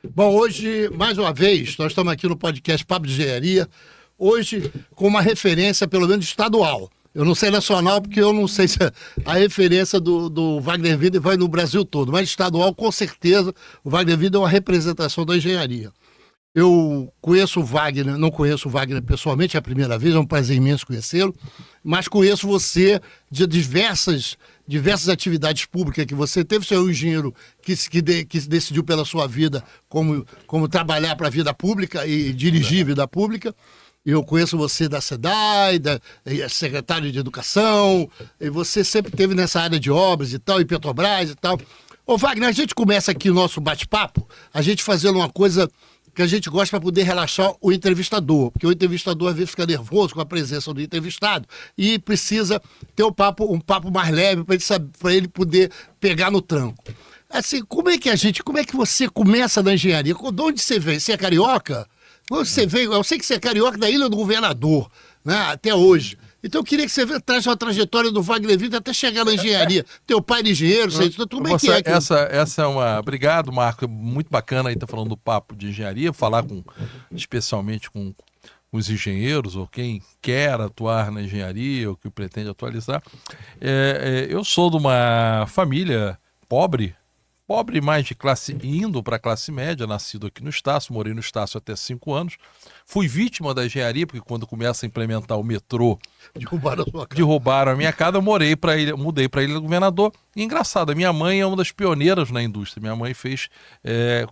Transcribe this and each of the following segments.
Bom, hoje, mais uma vez, nós estamos aqui no podcast Papo de Engenharia, hoje com uma referência, pelo menos estadual. Eu não sei nacional, porque eu não sei se a referência do Wagner Widen vai no Brasil todo, mas estadual, com certeza, o Wagner Widen é uma representação da engenharia. Eu conheço o Wagner, não conheço o Wagner pessoalmente, é a primeira vez, é um prazer imenso conhecê-lo, mas conheço você de diversas atividades públicas que você teve. Você é um engenheiro que decidiu pela sua vida como trabalhar para a vida pública e dirigir a vida pública. Eu conheço você da SEDAI, secretário de Educação, e você sempre esteve nessa área de obras e tal, em Petrobras e tal. Ô Wagner, a gente começa aqui o nosso bate-papo, a gente fazendo uma coisa que a gente gosta para poder relaxar o entrevistador, porque o entrevistador às vezes fica nervoso com a presença do entrevistado e precisa ter um papo mais leve para ele poder pegar no tranco. Assim, como é que você começa na engenharia? De onde você vem? Você é carioca? Você veio, eu sei que você é carioca da Ilha do Governador, né, até hoje. Então eu queria que você traze uma trajetória do Wagner Widen até chegar na engenharia. Teu pai é engenheiro, como é que é? Essa é uma... Obrigado, Marco. Muito bacana aí estar falando do papo de engenharia, falar especialmente com os engenheiros ou quem quer atuar na engenharia ou que pretende atualizar. Eu sou de uma família pobre mais de classe, indo para a classe média, nascido aqui no Estácio, morei no Estácio até 5 anos. Fui vítima da engenharia, porque quando começa a implementar o metrô, derrubaram a minha casa, eu mudei para a Ilha do Governador. E engraçado, a minha mãe é uma das pioneiras na indústria. Minha mãe fez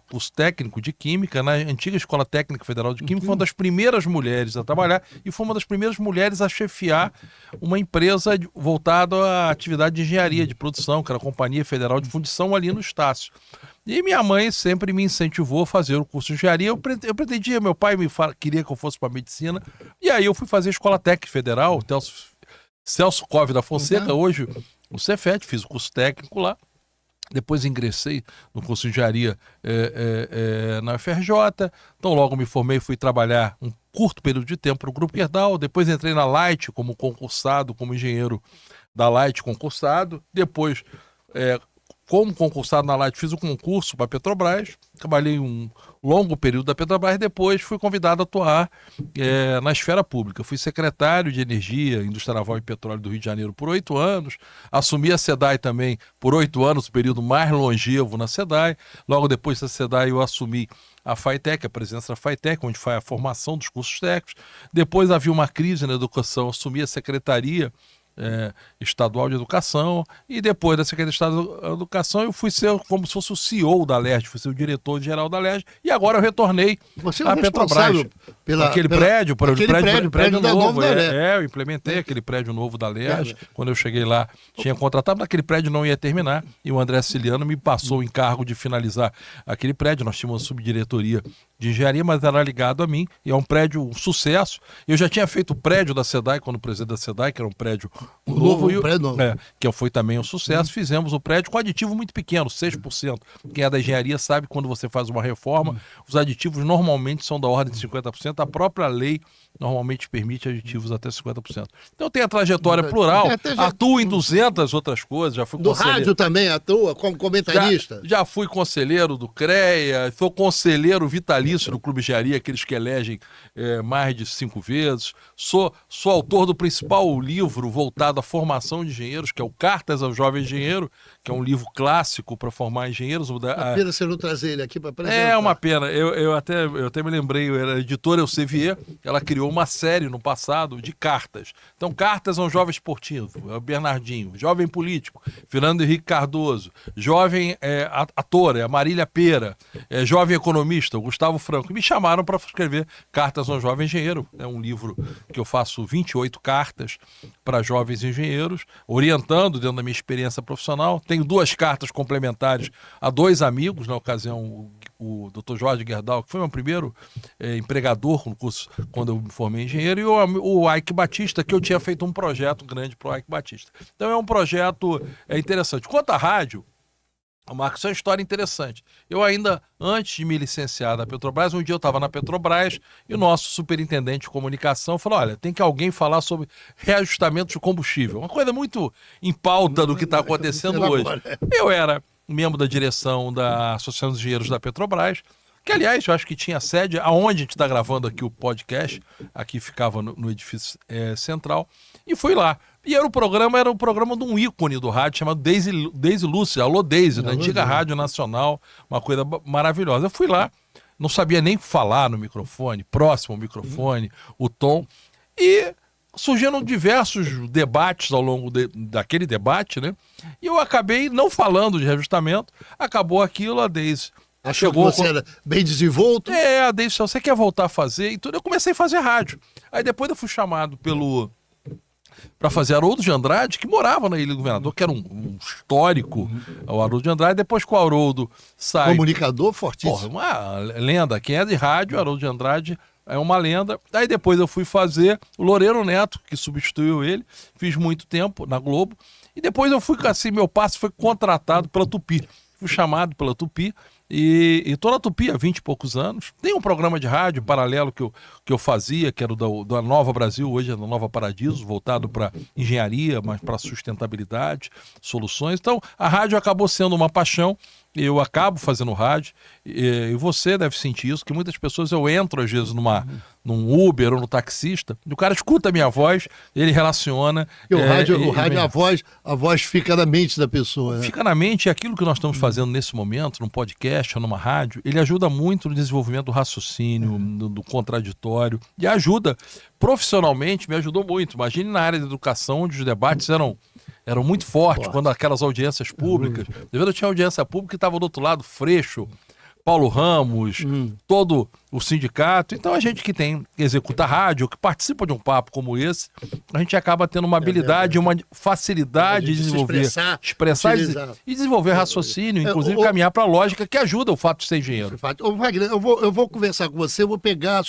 curso técnico de Química na antiga Escola Técnica Federal de Química, foi uma das primeiras mulheres a trabalhar e foi uma das primeiras mulheres a chefiar uma empresa voltada à atividade de engenharia de produção, que era a Companhia Federal de Fundição ali no Estácio. E minha mãe sempre me incentivou a fazer o curso de engenharia. Eu pretendia, meu pai queria que eu fosse para medicina. E aí eu fui fazer a Escola Técnica Federal, Celso Cove da Fonseca, hoje o Cefet, fiz o curso técnico lá. Depois ingressei no curso de engenharia na UFRJ. Então logo me formei, fui trabalhar um curto período de tempo para o Grupo Gerdau. Depois entrei na Light como concursado, como engenheiro da Light concursado. Depois... como concursado na Light, fiz o concurso para a Petrobras, trabalhei um longo período da Petrobras e depois fui convidado a atuar na esfera pública. Fui secretário de Energia, Indústria Naval e Petróleo do Rio de Janeiro por 8 anos, assumi a SEDAI também por 8 anos, o período mais longevo na SEDAI. Logo depois da SEDAI eu assumi a FATEC, a presença da FATEC, onde foi a formação dos cursos técnicos. Depois havia uma crise na educação, assumi a Secretaria Estadual de Educação, e depois da Secretaria de Estado de Educação eu fui ser como se fosse o CEO da LERJ, fui ser o diretor-geral da LERJ, e agora eu retornei à Petrobras. Aquele prédio novo. Eu implementei aquele prédio novo da LERJ. Quando eu cheguei lá, tinha contratado, mas aquele prédio não ia terminar, e o André Ciliano me passou o encargo de finalizar aquele prédio. Nós tínhamos uma subdiretoria de engenharia, mas era ligado a mim, e é um prédio, um sucesso. Eu já tinha feito o prédio da SEDAI, quando presidente da SEDAI, que era um prédio novo, que foi também um sucesso. Fizemos o prédio com aditivo muito pequeno, 6%. Quem é da engenharia sabe que quando você faz uma reforma, os aditivos normalmente são da ordem de 50%. A própria lei normalmente permite aditivos até 50%. Então tem a trajetória plural, atuo em 200 outras coisas, já fui conselheiro. Do rádio também atua como comentarista? Já fui conselheiro do CREA, sou conselheiro vitalício do Clube de Engenharia, aqueles que elegem mais de 5 vezes. Sou autor do principal livro voltado à formação de engenheiros, que é o Cartas ao Jovem Engenheiro, que é um livro clássico para formar engenheiros. Uma pena você não trazer ele aqui para apresentar. É uma pena. Eu até me lembrei, eu era a editora Elsevier, ela criou uma série no passado de cartas. Então, cartas a um jovem esportivo, o Bernardinho, jovem político, Fernando Henrique Cardoso, jovem ator, a Marília Pera, jovem economista, o Gustavo Franco. Me chamaram para escrever Cartas a um Jovem Engenheiro. É um livro que eu faço 28 cartas para jovens engenheiros, orientando dentro da minha experiência profissional. Tenho 2 cartas complementares a 2 amigos, na ocasião o Dr. Jorge Gerdau, que foi meu primeiro empregador no curso, quando eu me formei em engenheiro, e o Ike Batista, que eu tinha feito um projeto grande para o Ike Batista. Então é um projeto interessante. Quanto à rádio, Marcos, é uma história interessante. Eu ainda, antes de me licenciar da Petrobras, um dia eu estava na Petrobras e o nosso superintendente de comunicação falou, olha, tem que alguém falar sobre reajustamento de combustível. Uma coisa muito em pauta do que está acontecendo hoje. Eu era membro da direção da Associação dos Engenheiros da Petrobras, que aliás eu acho que tinha sede aonde a gente está gravando aqui o podcast, aqui ficava no edifício central, e fui lá. E era um programa de um ícone do rádio chamado Daisy Lúcia, Alô Daisy, da antiga Rádio Nacional, uma coisa maravilhosa. Eu fui lá, não sabia nem falar no microfone, próximo ao microfone, o tom, e surgiram diversos debates ao longo daquele debate, né? E eu acabei não falando de reajustamento, acabou aquilo, a Daisy achou que você era bem desenvolto? A Daisy, você quer voltar a fazer? E tudo, eu comecei a fazer rádio. Aí depois eu fui chamado para fazer Haroldo de Andrade, que morava na Ilha do Governador, que era um histórico, o Haroldo de Andrade. Depois que o Haroldo sai... Comunicador fortíssimo. Uma lenda. Quem é de rádio, Haroldo de Andrade é uma lenda. Aí depois eu fui fazer o Loureiro Neto, que substituiu ele. Fiz muito tempo na Globo. E depois eu fui, assim, meu passe foi contratado pela Tupi. Fui chamado pela Tupi. E tô na Tupi há 20 e poucos anos. Tem um programa de rádio paralelo que eu fazia, que era da Nova Brasil, hoje é da Nova Paradiso, voltado para engenharia, mas para sustentabilidade, soluções. Então, a rádio acabou sendo uma paixão. Eu acabo fazendo rádio, e você deve sentir isso, que muitas pessoas, eu entro às vezes num Uber ou no taxista, e o cara escuta a minha voz, ele relaciona. E o rádio a voz fica na mente da pessoa. Né? Fica na mente, e aquilo que nós estamos fazendo nesse momento, num podcast ou numa rádio, ele ajuda muito no desenvolvimento do raciocínio, do contraditório, e ajuda profissionalmente, me ajudou muito. Imagine na área da educação, onde os debates eram muito fortes, quando aquelas audiências públicas. Eu tinha audiência pública e estava do outro lado, Freixo, Paulo Ramos, todo o sindicato. Então a gente que executa rádio, que participa de um papo como esse, a gente acaba tendo uma habilidade, uma facilidade de desenvolver, expressar e desenvolver raciocínio, inclusive caminhar para a lógica que ajuda o fato de ser engenheiro. Wagner, eu vou conversar com você, eu vou pegar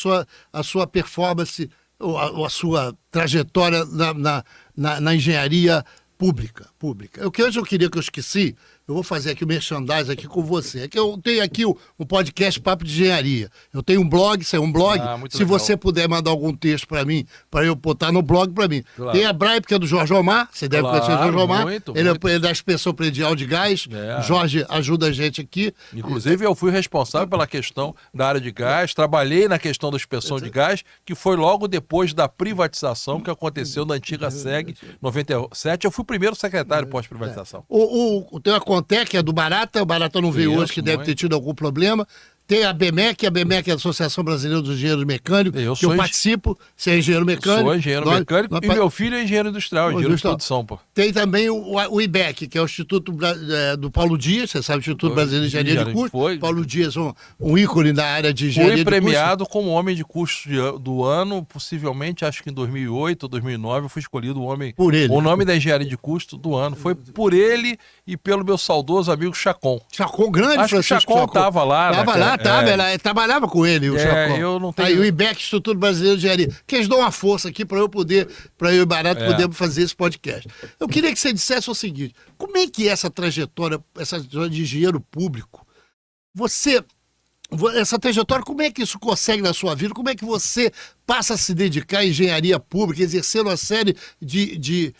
a sua performance, ou a sua trajetória na engenharia pública. Hoje eu queria que eu esqueci, eu vou fazer aqui o merchandising aqui com você. É que eu tenho aqui um podcast Papo de Engenharia. Eu tenho um blog, isso é um blog. Se legal. Você puder mandar algum texto para mim, para eu botar no blog para mim. Claro. Tem a Bribe, que é do Jorge Omar, você deve conhecer o Jorge Omar. Ele é da Inspeção Predial de Gás. Jorge ajuda a gente aqui. Inclusive, eu fui responsável pela questão da área de gás, trabalhei na questão da inspeção de gás, que foi logo depois da privatização que aconteceu na antiga SEG 97. Eu fui o primeiro secretário pós-privatização. Tem a Contec, que é do Barata, o Barata não veio hoje, que deve ter tido algum problema. Tem a BMEC é a Associação Brasileira dos Engenheiros Mecânicos, que eu participo, você é engenheiro mecânico. Sou engenheiro mecânico e meu filho é engenheiro industrial, engenheiro de produção. Pô. Tem também o IBEC, que é o Instituto do Paulo Dias, você sabe, o Instituto Brasileiro de Engenharia de Custo. Paulo Dias, um ícone na área de engenharia de custo. Fui premiado como homem de custo do ano, possivelmente, acho que em 2008 ou 2009, eu fui escolhido o nome da engenharia de custo do ano. Foi por ele e pelo meu saudoso amigo Chacon. Chacon, grande Francisco. Acho que o Chacon estava lá. Ela trabalhava com ele, o Chacon. Eu não tenho... Aí o IBEC, Instituto Brasileiro de Engenharia, que eles dão uma força aqui para eu e o Barato podermos fazer esse podcast. Eu queria que você dissesse o seguinte, como é que é essa trajetória de engenheiro público? Essa trajetória, como é que isso consegue na sua vida? Como é que você passa a se dedicar à engenharia pública, exercendo uma série de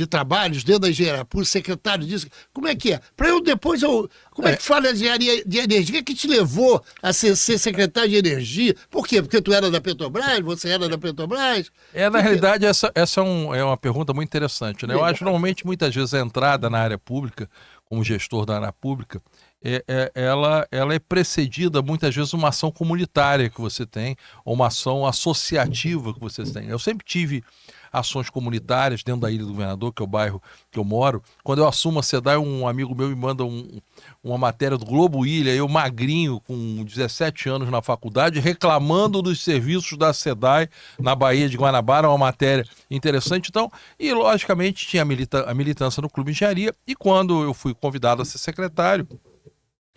trabalhos dentro da engenharia pública, secretário disso? Como é que é? Para eu depois, como é que fala de engenharia de energia? O que te levou a ser secretário de energia? Por quê? Porque tu era da Petrobras? Você era da Petrobras? Na realidade, essa é uma pergunta muito interessante, né? Eu acho, normalmente, muitas vezes, a entrada na área pública, como gestor da área pública, ela é precedida muitas vezes de uma ação comunitária que você tem, ou uma ação associativa que você tem. Eu sempre tive ações comunitárias dentro da Ilha do Governador, que é o bairro que eu moro. Quando eu assumo a SEDAI, um amigo meu me manda uma matéria do Globo Ilha, eu magrinho, com 17 anos na faculdade, reclamando dos serviços da SEDAI na Baía de Guanabara, uma matéria interessante. Então, e logicamente tinha a militância no Clube de Engenharia, e quando eu fui convidado a ser secretário,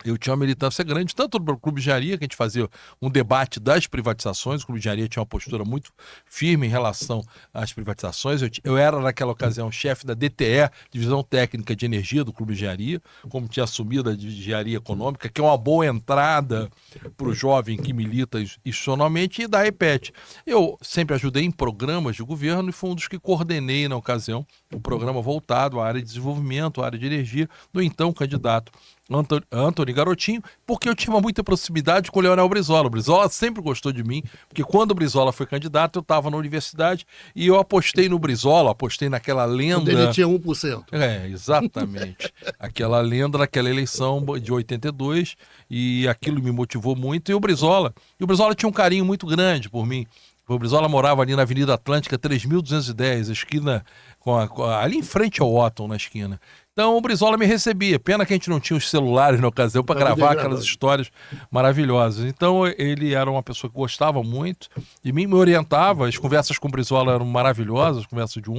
eu tinha uma militância grande, tanto no Clube de Engenharia, que a gente fazia um debate das privatizações. O Clube de Engenharia tinha uma postura muito firme em relação às privatizações. Eu era, naquela ocasião, chefe da DTE, Divisão Técnica de Energia do Clube de Engenharia, como tinha assumido a Engenharia Econômica, que é uma boa entrada para o jovem que milita institucionalmente, e da EPET. Eu sempre ajudei em programas de governo e fui um dos que coordenei, na ocasião, um programa voltado à área de desenvolvimento, à área de energia, do então candidato Antony Garotinho, porque eu tinha muita proximidade com o Leonel Brizola. O Brizola sempre gostou de mim, porque quando o Brizola foi candidato, eu estava na universidade e eu apostei no Brizola, apostei naquela lenda... Quando ele tinha 1%. Exatamente. Aquela lenda naquela eleição de 82, e aquilo me motivou muito. E o Brizola tinha um carinho muito grande por mim. O Brizola morava ali na Avenida Atlântica, 3.210, a esquina ali em frente ao Otton, na esquina. Então o Brizola me recebia. Pena que a gente não tinha os celulares na ocasião para gravar aquelas histórias maravilhosas. Então ele era uma pessoa que gostava muito de mim, me orientava. As conversas com o Brizola eram maravilhosas, conversas de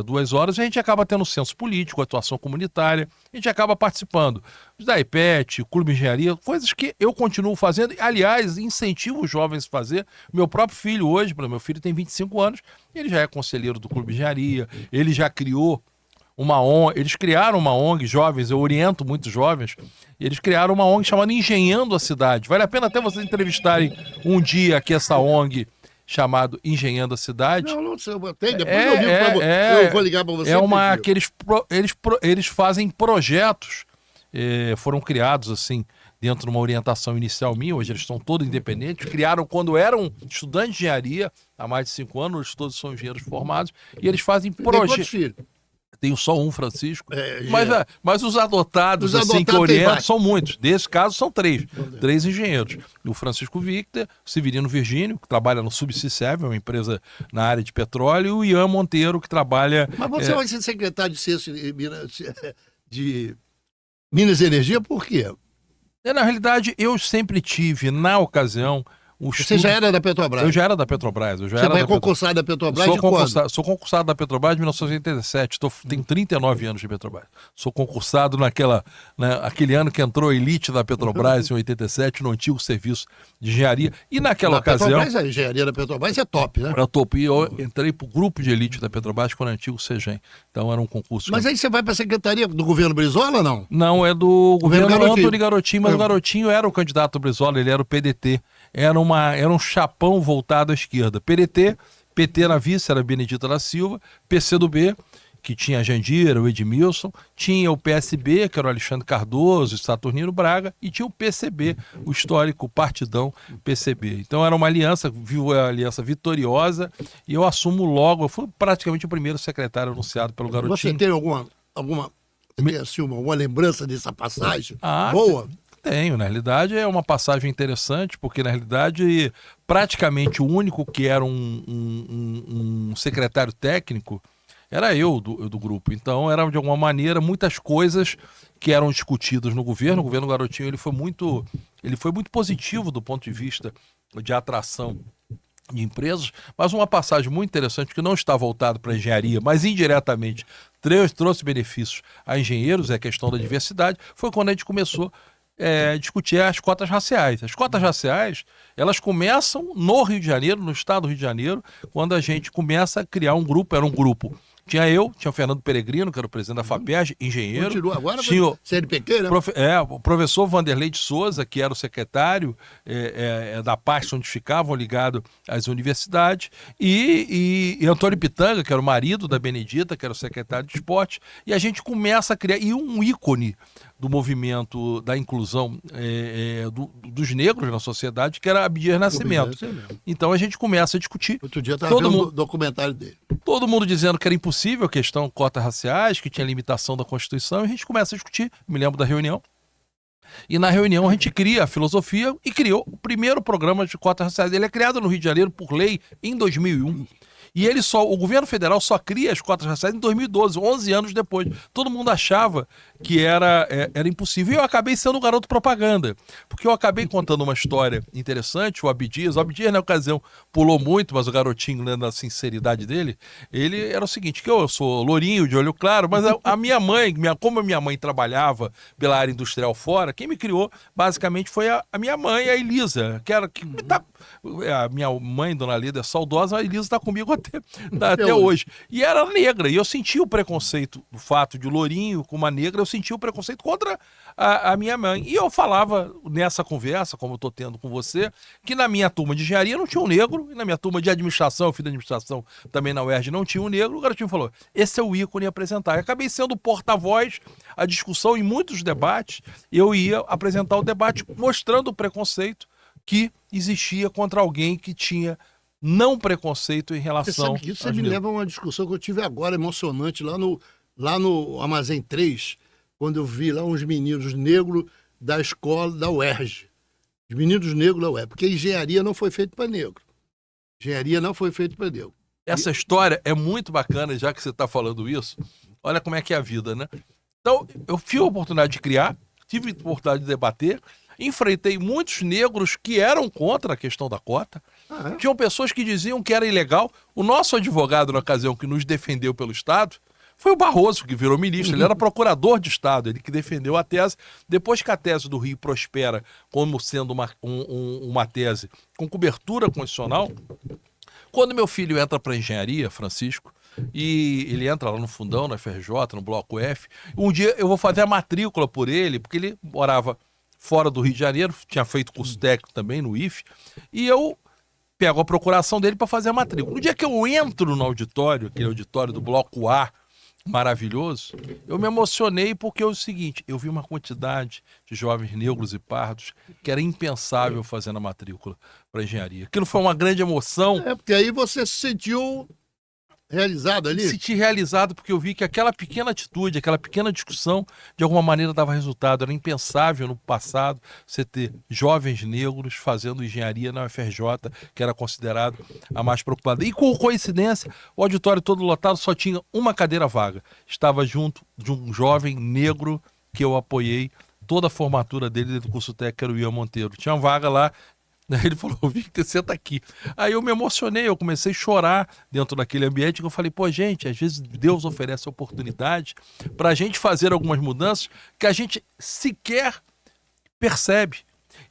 2 horas. A gente acaba tendo senso político, atuação comunitária. A gente acaba participando da IPET, Clube de Engenharia, coisas que eu continuo fazendo. Aliás, incentivo os jovens a fazer. Meu próprio filho hoje, meu filho tem 25 anos, ele já é conselheiro do Clube de Engenharia, ele já criou uma ONG, eles criaram uma ONG, jovens, eu oriento muitos jovens, e eles criaram uma ONG chamada Engenhando a Cidade. Vale a pena até vocês entrevistarem um dia aqui essa ONG chamado Engenhando a Cidade. Não sei, tem, depois eu vou ligar para você. Que eles fazem projetos, foram criados assim, dentro de uma orientação inicial minha, hoje eles estão todos independentes, criaram quando eram estudantes de engenharia, há mais de 5 anos, hoje todos são engenheiros formados, e eles fazem projetos. Tenho só um, Francisco. Mas os adotados assim, que orientam são muitos. Desse caso, são 3. 3 engenheiros. O Francisco Victor, o Severino Virgínio, que trabalha no Subsea7, uma empresa na área de petróleo, e o Ian Monteiro, que trabalha... Mas você vai ser secretário de Ciência de Minas e Energia por quê? Na realidade, eu sempre tive, na ocasião... Você já era da Petrobras? Eu já era da Petrobras. Você vai concursado da Petrobras Sou concursado da Petrobras em 1987. Tenho 39 anos de Petrobras. Sou concursado aquele ano que entrou a elite da Petrobras, em 87, no antigo serviço de engenharia. E naquela ocasião... A engenharia da Petrobras é top, né? Era top. E eu entrei para o grupo de elite da Petrobras com o antigo CEGEM. Então era um concurso... Mas aí você vai para a secretaria do governo Brizola ou não? Não, é do governo Antony Garotinho. Mas o Garotinho era o candidato Brizola, ele era o PDT. Era um chapão voltado à esquerda. PT na vice, era Benedita da Silva, PCdoB, que tinha a Jandira, o Edmilson, tinha o PSB, que era o Alexandre Cardoso, o Saturnino Braga, e tinha o PCB, o histórico partidão PCB. Então era uma aliança vitoriosa, e eu assumo logo, eu fui praticamente o primeiro secretário anunciado pelo Garotinho. Você tem alguma lembrança dessa passagem boa? Tenho, na realidade é uma passagem interessante, porque na realidade praticamente o único que era um secretário técnico era eu do grupo. Então era de alguma maneira muitas coisas que eram discutidas no governo. O governo Garotinho ele foi muito positivo do ponto de vista de atração de empresas, mas uma passagem muito interessante que não está voltado para a engenharia, mas indiretamente trouxe benefícios a engenheiros, é a questão da diversidade, foi quando a gente começou discutir as cotas raciais. As cotas raciais, elas começam no Rio de Janeiro, no estado do Rio de Janeiro, quando a gente começa a criar um grupo, era um grupo. Tinha o Fernando Peregrino, que era o presidente da FAPERJ, engenheiro. Continua agora, tinha CNPq, né? O professor Vanderlei de Souza, que era o secretário da pasta onde ficavam ligados às universidades, e Antônio Pitanga, que era o marido da Benedita, que era o secretário de esporte, e a gente começa a criar, e um ícone do movimento da inclusão dos negros na sociedade, que era Abdias Nascimento. Então a gente começa a discutir. Outro dia estava vendo o documentário dele. Todo mundo dizendo que era impossível a questão cotas raciais, que tinha limitação da Constituição, e a gente começa a discutir. Me lembro da reunião. E na reunião a gente cria a filosofia e criou o primeiro programa de cotas raciais. Ele é criado no Rio de Janeiro por lei em 2001. E o governo federal só cria as cotas raciais em 2012, 11 anos depois. Todo mundo achava que era impossível. E eu acabei sendo um garoto propaganda, porque eu acabei contando uma história interessante. O Abdias, na ocasião, pulou muito, mas o garotinho, né, na sinceridade dele, ele era o seguinte, que eu sou lourinho, de olho claro, mas a minha mãe, como a minha mãe trabalhava pela área industrial fora, quem me criou, basicamente, foi a minha mãe, a Elisa, a minha mãe, dona Lida, é saudosa, a Elisa está comigo até até hoje. E era negra, e eu senti o preconceito do fato de lourinho com uma negra, eu senti o preconceito contra a minha mãe. E eu falava nessa conversa, como eu estou tendo com você, que na minha turma de engenharia não tinha um negro, e na minha turma de administração, eu fiz de administração também na UERJ, não tinha um negro. O garotinho falou, esse é o ícone a apresentar. Eu acabei sendo porta-voz, a discussão em muitos debates, eu ia apresentar o debate mostrando o preconceito que existia contra alguém que tinha não preconceito em relação... Você sabe que isso me leva a uma discussão que eu tive agora, emocionante, lá no Armazém 3, quando eu vi lá uns meninos negros da escola da UERJ. Os meninos negros da UERJ, porque engenharia não foi feita para negro. Engenharia não foi feita para negro. Essa história é muito bacana, já que você está falando isso. Olha como é que é a vida, né? Então, eu tive a oportunidade de criar, tive a oportunidade de debater, enfrentei muitos negros que eram contra a questão da cota. Tinham pessoas que diziam que era ilegal. O nosso advogado, na ocasião, que nos defendeu pelo Estado, foi o Barroso, que virou ministro. Ele era procurador de Estado, ele que defendeu a tese. Depois que a tese do Rio prospera como sendo uma tese com cobertura constitucional, quando meu filho entra para engenharia, Francisco, e ele entra lá no fundão, na FRJ, no Bloco F, um dia eu vou fazer a matrícula por ele, porque ele morava fora do Rio de Janeiro, tinha feito curso técnico também no IFE, e eu pego a procuração dele para fazer a matrícula. No dia que eu entro no auditório, aquele auditório do Bloco A, maravilhoso, eu me emocionei porque é o seguinte, eu vi uma quantidade de jovens negros e pardos que era impensável fazer na matrícula para engenharia. Aquilo foi uma grande emoção. É, porque aí você se sentiu realizado ali? Me senti realizado porque eu vi que aquela pequena atitude, aquela pequena discussão, de alguma maneira dava resultado. Era impensável no passado você ter jovens negros fazendo engenharia na UFRJ, que era considerado a mais preocupada. E com coincidência, o auditório todo lotado só tinha uma cadeira vaga. Estava junto de um jovem negro que eu apoiei toda a formatura dele do curso técnico, era o Ian Monteiro. Tinha uma vaga lá. Ele falou, Victor, senta aqui. Aí eu me emocionei, eu comecei a chorar dentro daquele ambiente, que eu falei, pô, gente, às vezes Deus oferece a oportunidade para a gente fazer algumas mudanças que a gente sequer percebe.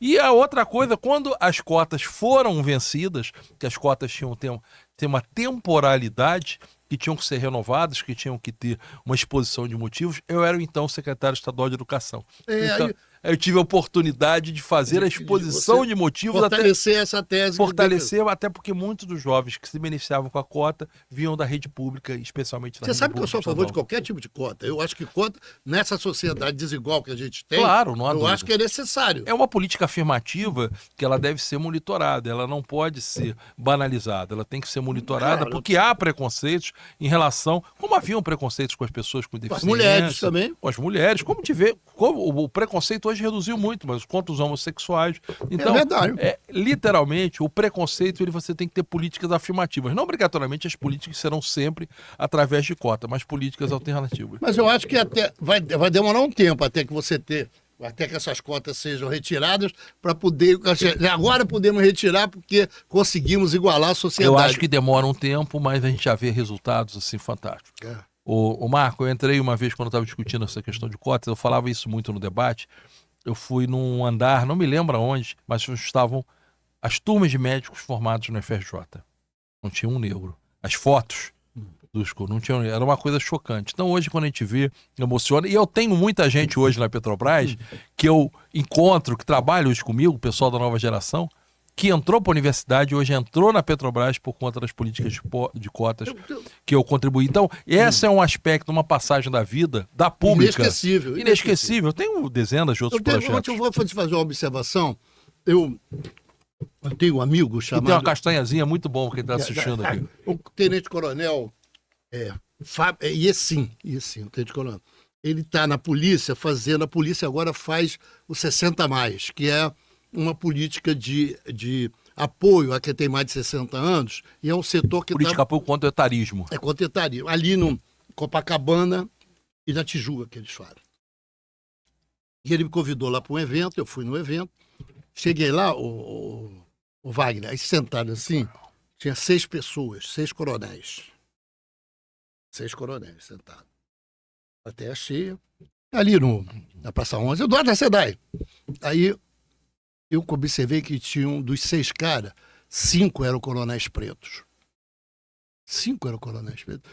E a outra coisa, quando as cotas foram vencidas, que as cotas tinham ter uma temporalidade, que tinham que ser renovadas, que tinham que ter uma exposição de motivos, eu era então secretário estadual de Educação. Então, eu tive a oportunidade de fazer a exposição de motivos, fortalecer essa tese. Fortalecer, até porque muitos dos jovens que se beneficiavam com a cota vinham da rede pública, especialmente da Você rede sabe que eu sou a favor de estadual. qualquer tipo de cota. Eu acho que cota, nessa sociedade desigual que a gente tem, Claro, não há eu dúvida. acho que é necessário. É uma política afirmativa que ela deve ser monitorada, ela não pode ser banalizada, ela tem que ser monitorada, Claro. porque há preconceitos em relação, como haviam preconceitos com as pessoas com deficiência, mulheres também. com as mulheres, como o preconceito hoje reduziu muito, mas contra os homossexuais. Então, verdade. literalmente, o preconceito, você tem que ter políticas afirmativas. Não obrigatoriamente as políticas serão sempre através de cota, mas políticas alternativas. Mas eu acho que até vai demorar um tempo até que até que essas cotas sejam retiradas para poder... Agora podemos retirar porque conseguimos igualar a sociedade. Eu acho que demora um tempo, mas a gente já vê resultados assim fantásticos. O Marco, eu entrei uma vez quando eu estava discutindo essa questão de cotas, eu falava isso muito no debate. Eu fui num andar, não me lembro aonde, mas estavam as turmas de médicos formados no FRJ. Não tinha um negro. As fotos dos não tinham, era uma coisa chocante. Então hoje, quando a gente vê, emociona. E eu tenho muita gente hoje na Petrobras que eu encontro, que trabalha hoje comigo, o pessoal da nova geração, que entrou para a universidade, hoje entrou na Petrobras por conta das políticas de cotas que eu contribuí. Então, esse é um aspecto, uma passagem da vida, da pública. Inesquecível. Inesquecível. Eu tenho dezenas de outros projetos. Eu vou te fazer uma observação. Eu tenho um amigo chamado... E tem uma castanhazinha muito bom que está assistindo aqui. O tenente-coronel Iecim, o tenente-coronel. Ele está na polícia fazendo... A polícia agora faz o 60+, que é uma política de apoio a quem tem mais de 60 anos, e é um setor que... Política apoio contra o etarismo. É contra o etarismo. Ali no Copacabana e na Tijuca, que eles falam. E ele me convidou lá para um evento, eu fui no evento, cheguei lá, o Wagner, aí sentado assim, tinha 6 pessoas, 6 coronéis. 6 coronéis sentados. Até cheia. Ali na Praça 11, eu do lado da SEDAI. Aí eu observei que tinham, dos 6 caras, 5 eram coronéis pretos. 5 eram coronéis pretos.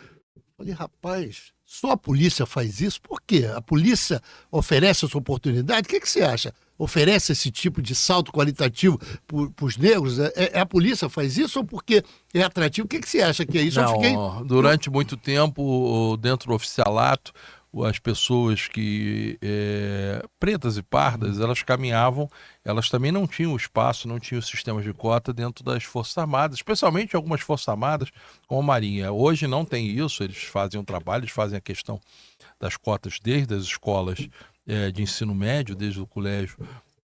Falei, rapaz, só a polícia faz isso? Por quê? A polícia oferece essa oportunidade? O que você acha? Oferece esse tipo de salto qualitativo para os negros? A polícia faz isso ou porque é atrativo? O que você acha que é isso? Não, durante muito tempo, dentro do oficialato, as pessoas que pretas e pardas, elas caminhavam, elas também não tinham espaço, não tinham sistemas de cota dentro das Forças Armadas, especialmente algumas Forças Armadas, como a Marinha. Hoje não tem isso, eles fazem um trabalho, eles fazem a questão das cotas desde as escolas de ensino médio, desde o colégio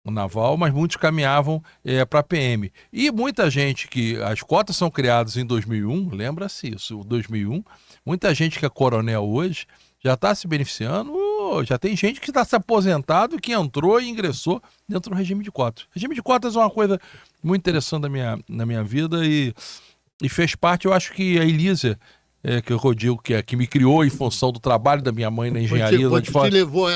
naval, mas muitos caminhavam para a PM. E muita gente que... As cotas são criadas em 2001, lembra-se isso, 2001, muita gente que é coronel hoje já está se beneficiando, já tem gente que está se aposentado e que entrou e ingressou dentro do regime de cotas. O regime de cotas é uma coisa muito interessante na minha vida e fez parte, eu acho que a Elísia, que eu digo que me criou em função do trabalho da minha mãe na engenharia. Te levou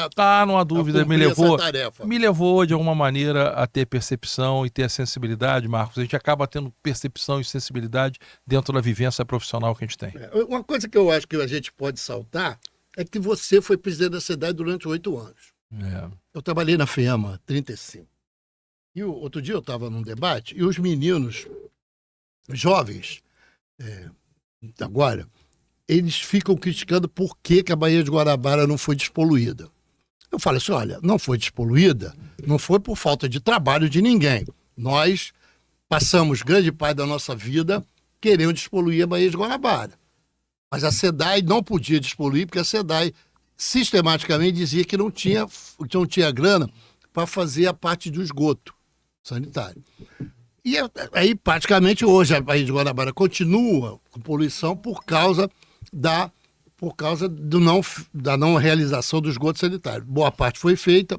não há dúvida, me levou de alguma maneira a ter percepção e ter a sensibilidade, Marcos. A gente acaba tendo percepção e sensibilidade dentro da vivência profissional que a gente tem. Uma coisa que eu acho que a gente pode saltar é que você foi presidente da cidade durante 8 anos. Eu trabalhei na FEAMA 35. E outro dia eu estava num debate e os meninos jovens, agora, eles ficam criticando por que a Baía de Guanabara não foi despoluída. Eu falo assim, olha, não foi despoluída, não foi por falta de trabalho de ninguém. Nós passamos grande parte da nossa vida querendo despoluir a Baía de Guanabara. Mas a SEDAI não podia despoluir, porque a SEDAI sistematicamente dizia que não tinha grana para fazer a parte do esgoto sanitário. E aí, praticamente, hoje a Baía de Guanabara continua com poluição por causa da não realização do esgoto sanitário. Boa parte foi feita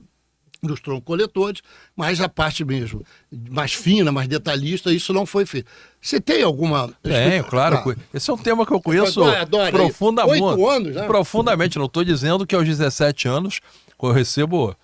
dos troncos coletores, mas a parte mesmo mais fina, mais detalhista, isso não foi feito. Você tem alguma... Tenho, claro. Esse é um tema que eu conheço profundamente. 8 anos, né? Profundamente. Não estou dizendo que aos 17 anos eu recebo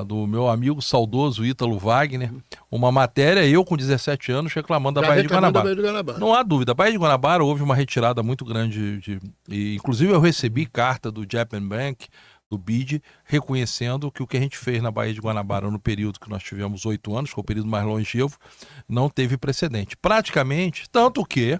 do meu amigo saudoso Ítalo Wagner uma matéria, eu com 17 anos, reclamando da Baía de Guanabara. Não há dúvida. A Baía de Guanabara houve uma retirada muito grande. E, inclusive, eu recebi carta do Japan Bank, do BID, reconhecendo que o que a gente fez na Baía de Guanabara no período que nós tivemos 8 anos, que é o período mais longevo, não teve precedente. Praticamente, tanto que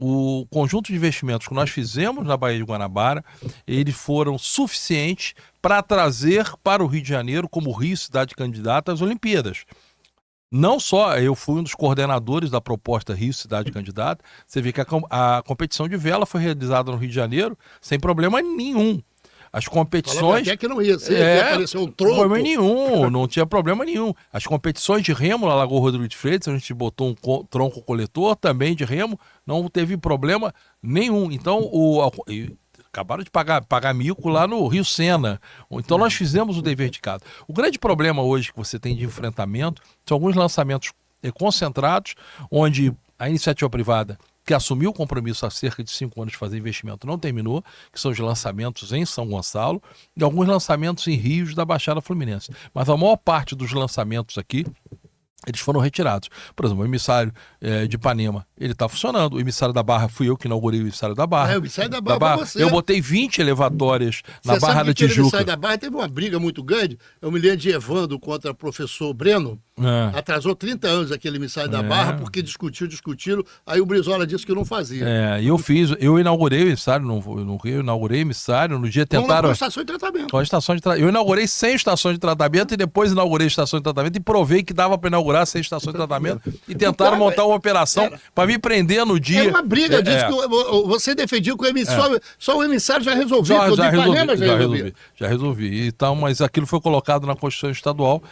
o conjunto de investimentos que nós fizemos na Baía de Guanabara, eles foram suficientes para trazer para o Rio de Janeiro, como Rio cidade candidata às Olimpíadas. Não só eu fui um dos coordenadores da proposta Rio Cidade Candidata, você vê que a competição de vela foi realizada no Rio de Janeiro sem problema nenhum. As competições... Até que não ia aparecer um tronco. Problema nenhum, não tinha problema nenhum. As competições de remo na Lagoa Rodrigo de Freitas, a gente botou um tronco coletor também de remo, não teve problema nenhum. Então, acabaram de pagar mico lá no Rio Sena. Então, nós fizemos o dever de casa. O grande problema hoje que você tem de enfrentamento são alguns lançamentos concentrados, onde a iniciativa privada que assumiu o compromisso há cerca de 5 anos de fazer investimento, não terminou, que são os lançamentos em São Gonçalo e alguns lançamentos em rios da Baixada Fluminense. Mas a maior parte dos lançamentos aqui, eles foram retirados. Por exemplo, o emissário de Ipanema, ele está funcionando. O emissário da Barra, fui eu que inaugurei o emissário da Barra. O emissário da Barra foi você. Eu botei 20 elevatórias na Barra da Tijuca. O emissário da Barra teve uma briga muito grande. Eu me lembro de Evandro contra o professor Breno. Atrasou 30 anos aquele emissário da Barra, porque discutiram. Aí o Brizola disse que não fazia. Eu inaugurei o emissário no Rio, inaugurei o emissário, no dia tentaram... Com a estação de tratamento. Com a estação de tratamento. Eu inaugurei 100 estações de tratamento e depois inaugurei a estação de tratamento e provei que dava para inaugurar 100 estações de tratamento e tentaram montar uma operação para me prender no dia. Era uma briga disso que você defendia que o emissário, só o emissário já resolveu. Já resolvi. Então, mas aquilo foi colocado na Constituição Estadual.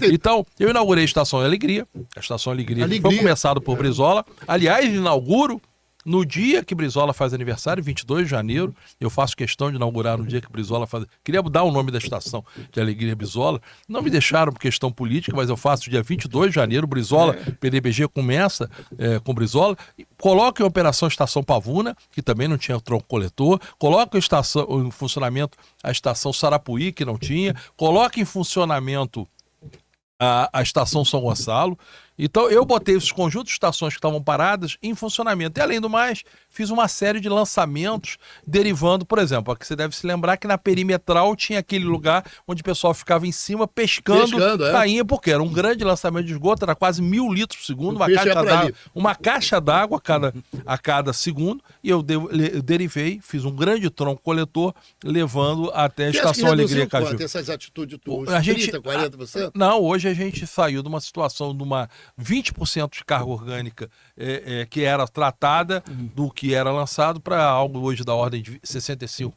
Então, eu inaugurei a Estação Alegria. A Estação Alegria. Foi começado por Brizola. Aliás, inauguro no dia que Brizola faz aniversário, 22 de janeiro. Eu faço questão de inaugurar no dia que Brizola faz... Queria mudar o nome da estação de Alegria Brizola. Não me deixaram por questão política, mas eu faço dia 22 de janeiro. Brizola, PDBG começa com Brizola. Coloca em operação a Estação Pavuna, que também não tinha tronco coletor. Coloca em funcionamento a Estação Sarapuí, que não tinha. Coloca em funcionamento a Estação São Gonçalo. Então eu botei os conjuntos de estações que estavam paradas em funcionamento. E além do mais, fiz uma série de lançamentos derivando, por exemplo, aqui você deve se lembrar que na perimetral tinha aquele lugar onde o pessoal ficava em cima pescando tainha, porque era um grande lançamento de esgoto, era quase 1.000 litros por segundo, uma caixa d'água a cada segundo, e eu derivei, fiz um grande tronco coletor, levando até a Estação Alegria Caju. Essas atitudes tuas, 30%, 40%? Não, hoje a gente saiu de uma situação de uma 20% de carga orgânica que era tratada do que era lançado para algo hoje da ordem de 65%,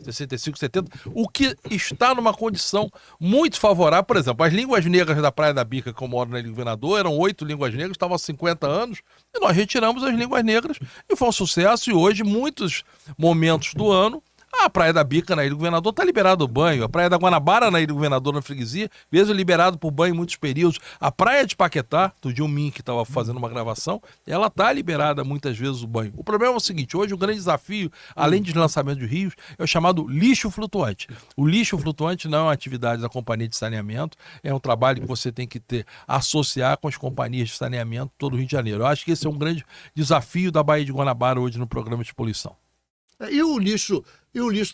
65%, 70%, o que está numa condição muito favorável. Por exemplo, as línguas negras da Praia da Bica, que eu moro na Ilha do Governador, eram 8 línguas negras, estavam há 50 anos, e nós retiramos as línguas negras, e foi um sucesso, e hoje, muitos momentos do ano, a Praia da Bica na Ilha do Governador está liberado o banho. A Praia da Guanabara na Ilha do Governador, na freguesia, mesmo liberado por banho em muitos períodos. A Praia de Paquetá, do Dilmin, que estava fazendo uma gravação, ela está liberada muitas vezes o banho. O problema é o seguinte, hoje o grande desafio, além de lançamento de rios, é o chamado lixo flutuante. O lixo flutuante não é uma atividade da companhia de saneamento, é um trabalho que você tem que associar com as companhias de saneamento todo o Rio de Janeiro. Eu acho que esse é um grande desafio da Baía de Guanabara hoje no programa de poluição. E o lixo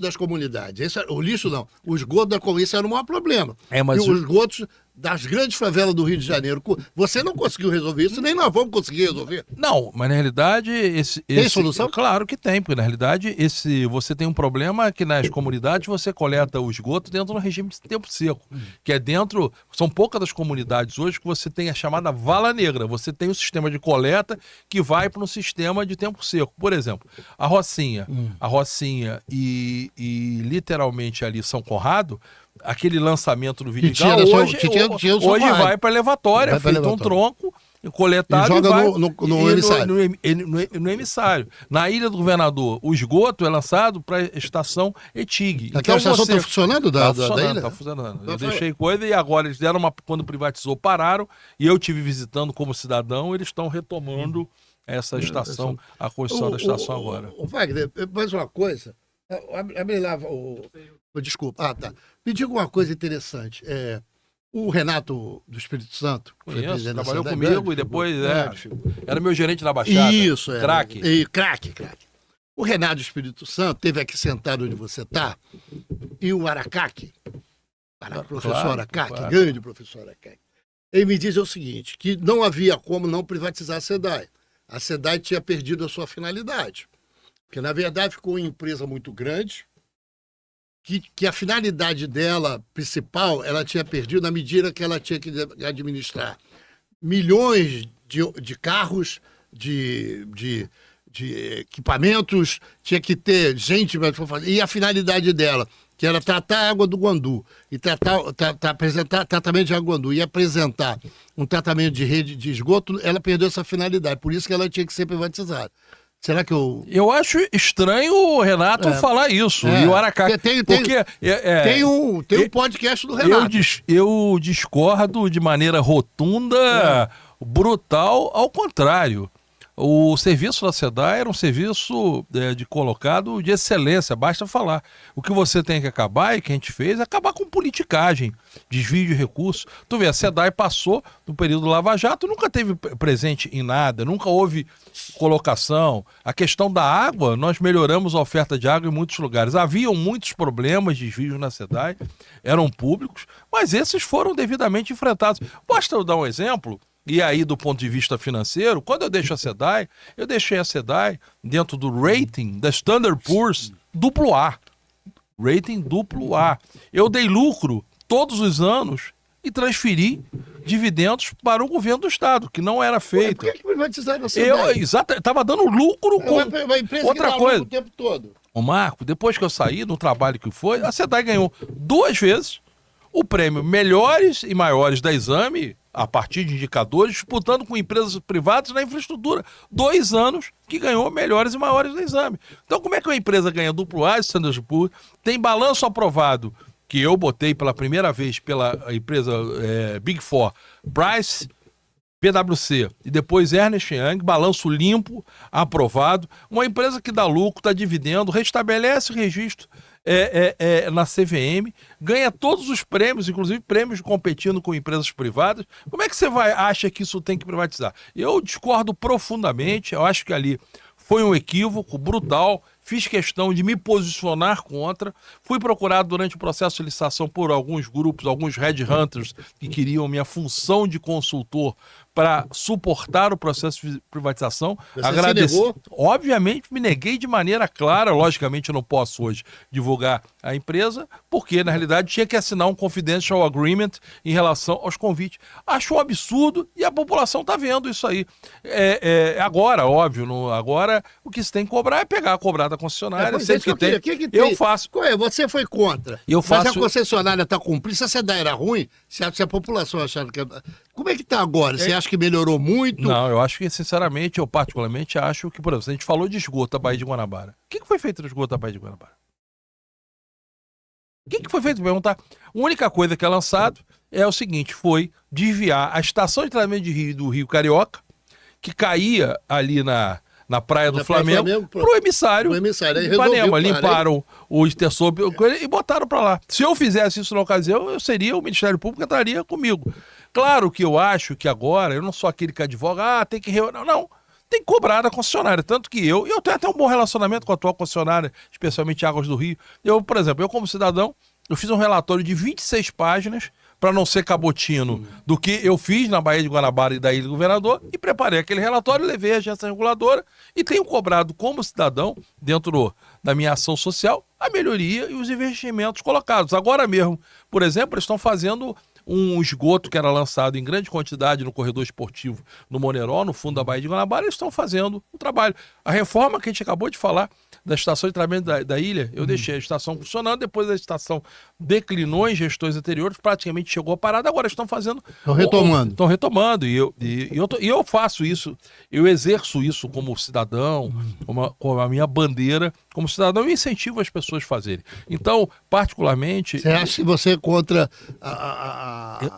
das comunidades? O lixo não, o esgoto da comunidade, isso era o maior problema. Mas os esgotos das grandes favelas do Rio de Janeiro, você não conseguiu resolver isso, nem nós vamos conseguir resolver. Não, mas na realidade... Tem solução? Claro que tem, porque na realidade você tem um problema que nas comunidades você coleta o esgoto dentro do regime de tempo seco, que é dentro... São poucas das comunidades hoje que você tem a chamada vala negra, você tem um sistema de coleta que vai para um sistema de tempo seco. Por exemplo, a Rocinha e literalmente ali São Conrado, aquele lançamento do Vidigal hoje vai para a levatória, feito um tronco coletado e joga vai no emissário. Na Ilha do Governador, o esgoto é lançado para a estação Etig. Aquela estação está funcionando da ilha? Está funcionando. Eu deixei coisa e agora eles deram quando privatizou, pararam, e eu tive visitando como cidadão, eles estão retomando essa estação, a construção da estação agora. Wagner, mais uma coisa. Abre lá desculpa. Tá. Me diga uma coisa interessante. O Renato do Espírito Santo, conheço, trabalhou comigo e depois era meu gerente na Baixada. Isso, craque. Craque. O Renato do Espírito Santo esteve aqui sentado onde você está, e o Aracaque, professor Aracaque, grande professor Aracaque, ele me diz o seguinte, que não havia como não privatizar a SEDAI. A SEDAI tinha perdido a sua finalidade. Porque, na verdade, ficou uma empresa muito grande, que a finalidade dela, principal, ela tinha perdido na medida que ela tinha que administrar milhões de carros, de equipamentos, tinha que ter gente para fazer. E a finalidade dela, que era tratar a água do Guandu, e apresentar tratamento de água do Guandu, e apresentar um tratamento de rede de esgoto, ela perdeu essa finalidade. Por isso que ela tinha que ser privatizada. Será que eu acho estranho o Renato falar isso. E o Aracaque. Tem um podcast do Renato. Eu discordo de maneira rotunda, brutal, ao contrário. O serviço da SEDAI era um serviço colocado de excelência, basta falar. O que você tem que acabar, e que a gente fez, é acabar com politicagem, desvio de recursos. Tu vê, a SEDAI passou no período Lava Jato, nunca teve presente em nada, nunca houve colocação. A questão da água, nós melhoramos a oferta de água em muitos lugares. Haviam muitos problemas de desvios na SEDAI, eram públicos, mas esses foram devidamente enfrentados. Basta eu dar um exemplo. E aí, do ponto de vista financeiro, quando eu deixo a SEDAI, eu deixei a SEDAI dentro do rating da Standard Poor's AA. Rating AA. Eu dei lucro todos os anos e transferi dividendos para o governo do Estado, que não era feito. Por que privatizaram a SEDAI? Estava dando lucro com outra coisa. O tempo todo. Ô Marco, depois que eu saí do trabalho que foi, a SEDAI ganhou 2 vezes o prêmio Melhores e Maiores da Exame, a partir de indicadores, disputando com empresas privadas na infraestrutura. 2 anos que ganhou Melhores e Maiores da Exame. Então, como é que uma empresa ganha AA de Standard Poor's, tem balanço aprovado, que eu botei pela primeira vez pela empresa Big Four, Price, PwC e depois Ernst Young, balanço limpo, aprovado, uma empresa que dá lucro, dá dividendo, restabelece o registro na CVM, ganha todos os prêmios, inclusive prêmios competindo com empresas privadas. Como é que você acha que isso tem que privatizar? Eu discordo profundamente, eu acho que ali foi um equívoco brutal. Fiz questão de me posicionar contra. Fui procurado durante o processo de licitação por alguns grupos, alguns headhunters que queriam minha função de consultor para suportar o processo de privatização. Você se negou? Obviamente me neguei de maneira clara. Logicamente eu não posso hoje divulgar a empresa, porque na realidade tinha que assinar um confidential agreement em relação aos convites. Acho um absurdo e a população está vendo isso aí. Agora, óbvio, agora o que se tem que cobrar é pegar a cobrada da concessionária, sempre que tem. Eu faço. Você foi contra. Mas a concessionária está cumprindo. Se essa ideia era ruim, se a população achava que... Como é que está agora? Você acha que melhorou muito? Não, eu acho que, sinceramente, eu particularmente acho que, por exemplo, a gente falou de esgoto da Baía de Guanabara. O que foi feito no esgoto da Baía de Guanabara? O que foi feito? Perguntar. A única coisa que é lançado é o seguinte, foi desviar a estação de tratamento de rio do Rio Carioca, que caía ali na Praia do Flamengo, pro emissário de Ipanema. Limparam o extensor e botaram para lá. Se eu fizesse isso na ocasião, o Ministério Público entraria comigo. Claro que eu acho que agora, eu não sou aquele que advoga, tem que... Não, tem que cobrar da concessionária. Tanto que eu tenho até um bom relacionamento com a atual concessionária, especialmente Águas do Rio. Por exemplo, eu como cidadão, eu fiz um relatório de 26 páginas, para não ser cabotino, do que eu fiz na Baía de Guanabara e da Ilha do Governador, e preparei aquele relatório, levei à agência reguladora e tenho cobrado como cidadão, dentro da minha ação social, a melhoria e os investimentos colocados. Agora mesmo, por exemplo, eles estão fazendo um esgoto que era lançado em grande quantidade no corredor esportivo no Moneró, no fundo da Baía de Guanabara, eles estão fazendo o trabalho. A reforma que a gente acabou de falar da estação de tratamento da ilha, eu deixei a estação funcionando, depois a estação declinou em gestões anteriores, praticamente chegou a parada, agora estão fazendo... Estão retomando. Estão retomando, e eu faço isso, eu exerço isso como cidadão, como a minha bandeira, como cidadão, e incentivo as pessoas a fazerem. Então, particularmente... Você acha que você é contra a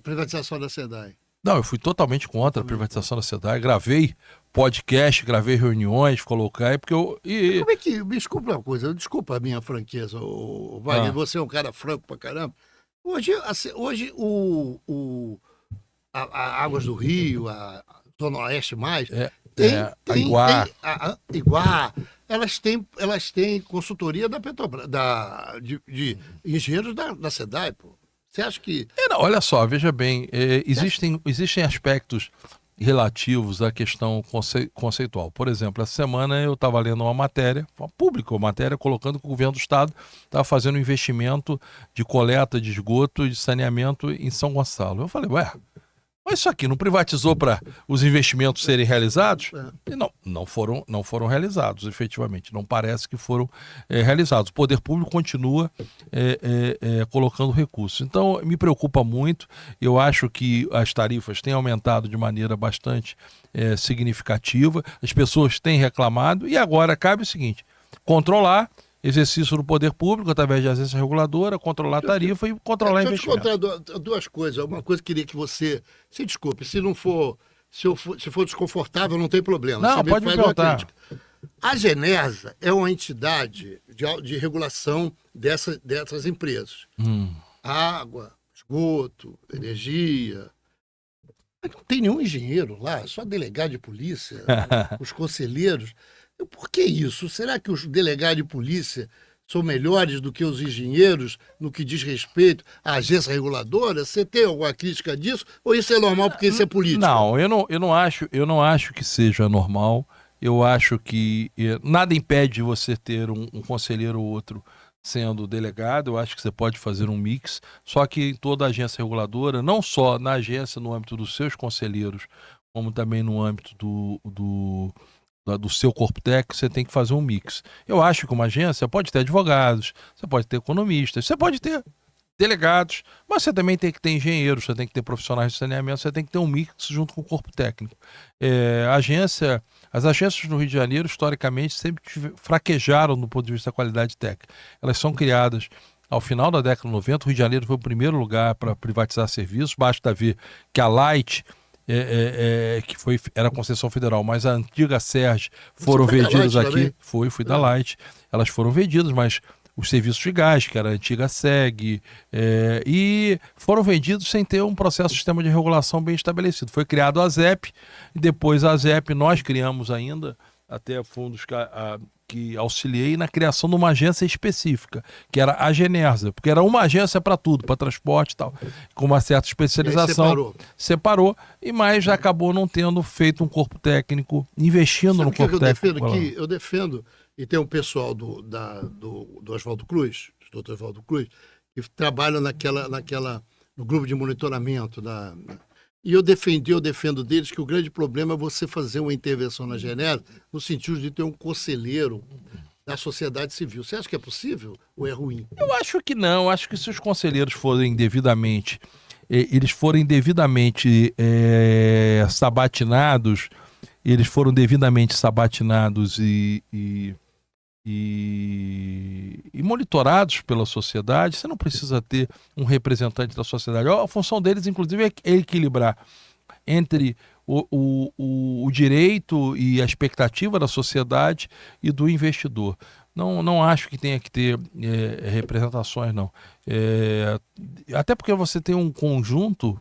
privatização da SEDAI? Não, eu fui totalmente contra a privatização da SEDAI, gravei podcast, gravei reuniões, coloquei, porque eu... Como é que... Me desculpa uma coisa, desculpa a minha franqueza, Wagner, você é um cara franco pra caramba. Hoje a Águas do Rio, a Zona Oeste mais, a Iguá, elas têm consultoria da Petrobras, de engenheiros da SEDAI, pô. Você acha que... Não, olha só, veja bem, existem aspectos relativos à questão conceitual. Por exemplo, essa semana eu estava lendo uma matéria, uma matéria colocando que o governo do estado estava fazendo um investimento de coleta de esgoto e de saneamento em São Gonçalo. Eu falei, mas isso aqui não privatizou para os investimentos serem realizados? E não foram realizados, efetivamente. Não parece que foram realizados. O poder público continua colocando recursos. Então, me preocupa muito. Eu acho que as tarifas têm aumentado de maneira bastante significativa. As pessoas têm reclamado. E agora cabe o seguinte, controlar exercício do poder público através de agência reguladora, controlar a tarifa e controlar investimento. Deixa eu te contar duas coisas. Uma coisa que queria que você... Se desculpe, se for desconfortável, não tem problema. Não, pode me perguntar. A Genersa é uma entidade de regulação dessas empresas. Água, esgoto, energia. Mas não tem nenhum engenheiro lá, só delegado de polícia, os conselheiros. Por que isso? Será que os delegados de polícia são melhores do que os engenheiros no que diz respeito à agência reguladora? Você tem alguma crítica disso? Ou isso é normal porque isso é político? Não, eu não acho que seja normal. Eu acho que nada impede você ter um conselheiro ou outro sendo delegado. Eu acho que você pode fazer um mix. Só que em toda agência reguladora, não só na agência no âmbito dos seus conselheiros, como também no âmbito do seu corpo técnico, você tem que fazer um mix. Eu acho que uma agência pode ter advogados, você pode ter economistas, você pode ter delegados, mas você também tem que ter engenheiros, você tem que ter profissionais de saneamento, você tem que ter um mix junto com o corpo técnico. As agências no Rio de Janeiro, historicamente, sempre fraquejaram do ponto de vista da qualidade técnica. Elas são criadas ao final da década de 90, o Rio de Janeiro foi o primeiro lugar para privatizar serviços, basta ver que a Light... era concessão federal, mas a antiga Serge foram vendidas aqui. Fui da Light. Elas foram vendidas, mas os serviços de gás, que era a antiga SEG, e foram vendidos sem ter um processo de sistema de regulação bem estabelecido. Foi criado a ZEP, e depois a ZEP nós criamos ainda, até fundos que auxiliei na criação de uma agência específica, que era a Genersa, porque era uma agência para tudo, para transporte e tal, com uma certa especialização. Separou, mas já acabou não tendo feito um corpo técnico, investindo no corpo técnico. Eu defendo, e tem um pessoal do Oswaldo Cruz, do Dr. Oswaldo Cruz, que trabalha no grupo de monitoramento e eu defendo deles que o grande problema é você fazer uma intervenção na Genersa no sentido de ter um conselheiro da sociedade civil. Você acha que é possível ou é ruim? Eu acho que não. Acho que se os conselheiros forem devidamente sabatinados, eles foram devidamente sabatinados e monitorados pela sociedade, você não precisa ter um representante da sociedade. A função deles, inclusive, é equilibrar entre o direito e a expectativa da sociedade e do investidor. Não acho que tenha que ter representações, não. Até porque você tem um conjunto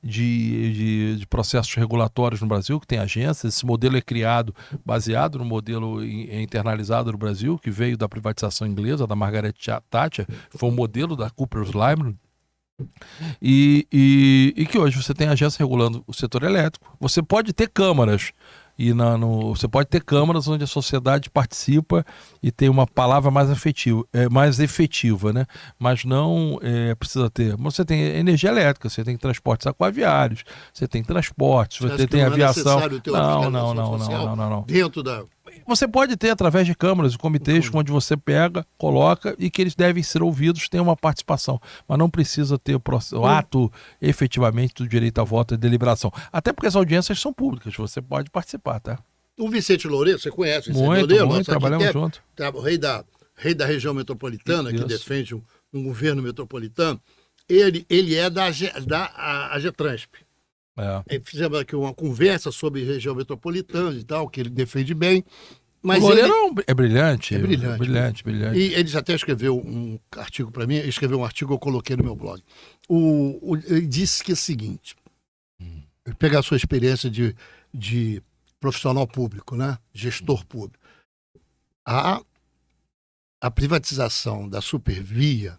de processos regulatórios no Brasil, que tem agências. Esse modelo é criado baseado no modelo internalizado no Brasil, que veio da privatização inglesa, da Margaret Thatcher, foi um modelo da Coopers Lyman, e que hoje você tem agência regulando o setor elétrico. Você pode ter câmaras, você pode ter câmaras onde a sociedade participa e tem uma palavra mais efetiva, né? Mas não precisa ter. Você tem energia elétrica, você tem transportes aquaviários, você tem transportes, você tem aviação. Não. Dentro da... Você pode ter através de câmaras e comitês onde você pega, coloca e que eles devem ser ouvidos, tem uma participação, mas não precisa ter o ato efetivamente do direito a voto e deliberação. Até porque as audiências são públicas, você pode participar, tá? O Vicente Loureiro, você conhece? Muito, trabalhamos junto. O rei da região metropolitana, que defende um governo metropolitano, ele é da AGETRANSP. Fizemos aqui uma conversa sobre região metropolitana e tal, que ele defende bem. Mas o Loureiro é brilhante. É brilhante. E ele até escreveu um artigo para mim, escreveu um artigo que eu coloquei no meu blog. Ele disse que é o seguinte, pegar a sua experiência de profissional público, né? Gestor público. A privatização da Supervia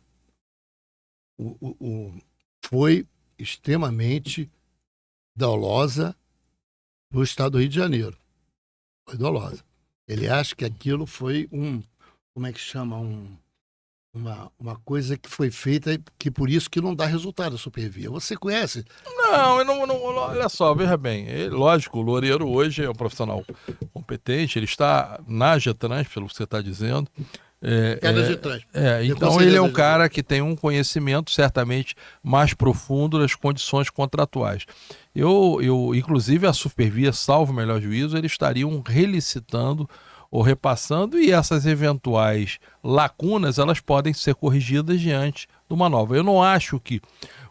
foi extremamente dolosa no estado do Rio de Janeiro. Foi dolosa. Ele acha que aquilo foi como é que chama? Uma coisa que foi feita, que por isso que não dá resultado a Supervia. Você conhece? Não, olha só, veja bem. Lógico, o Loureiro hoje é um profissional competente, ele está na GETRANS, pelo que você está dizendo. Então ele é um cara que tem um conhecimento certamente mais profundo das condições contratuais. Inclusive a Supervia, salvo o melhor juízo, eles estariam relicitando ou repassando, e essas eventuais lacunas elas podem ser corrigidas diante de uma nova. Eu não acho que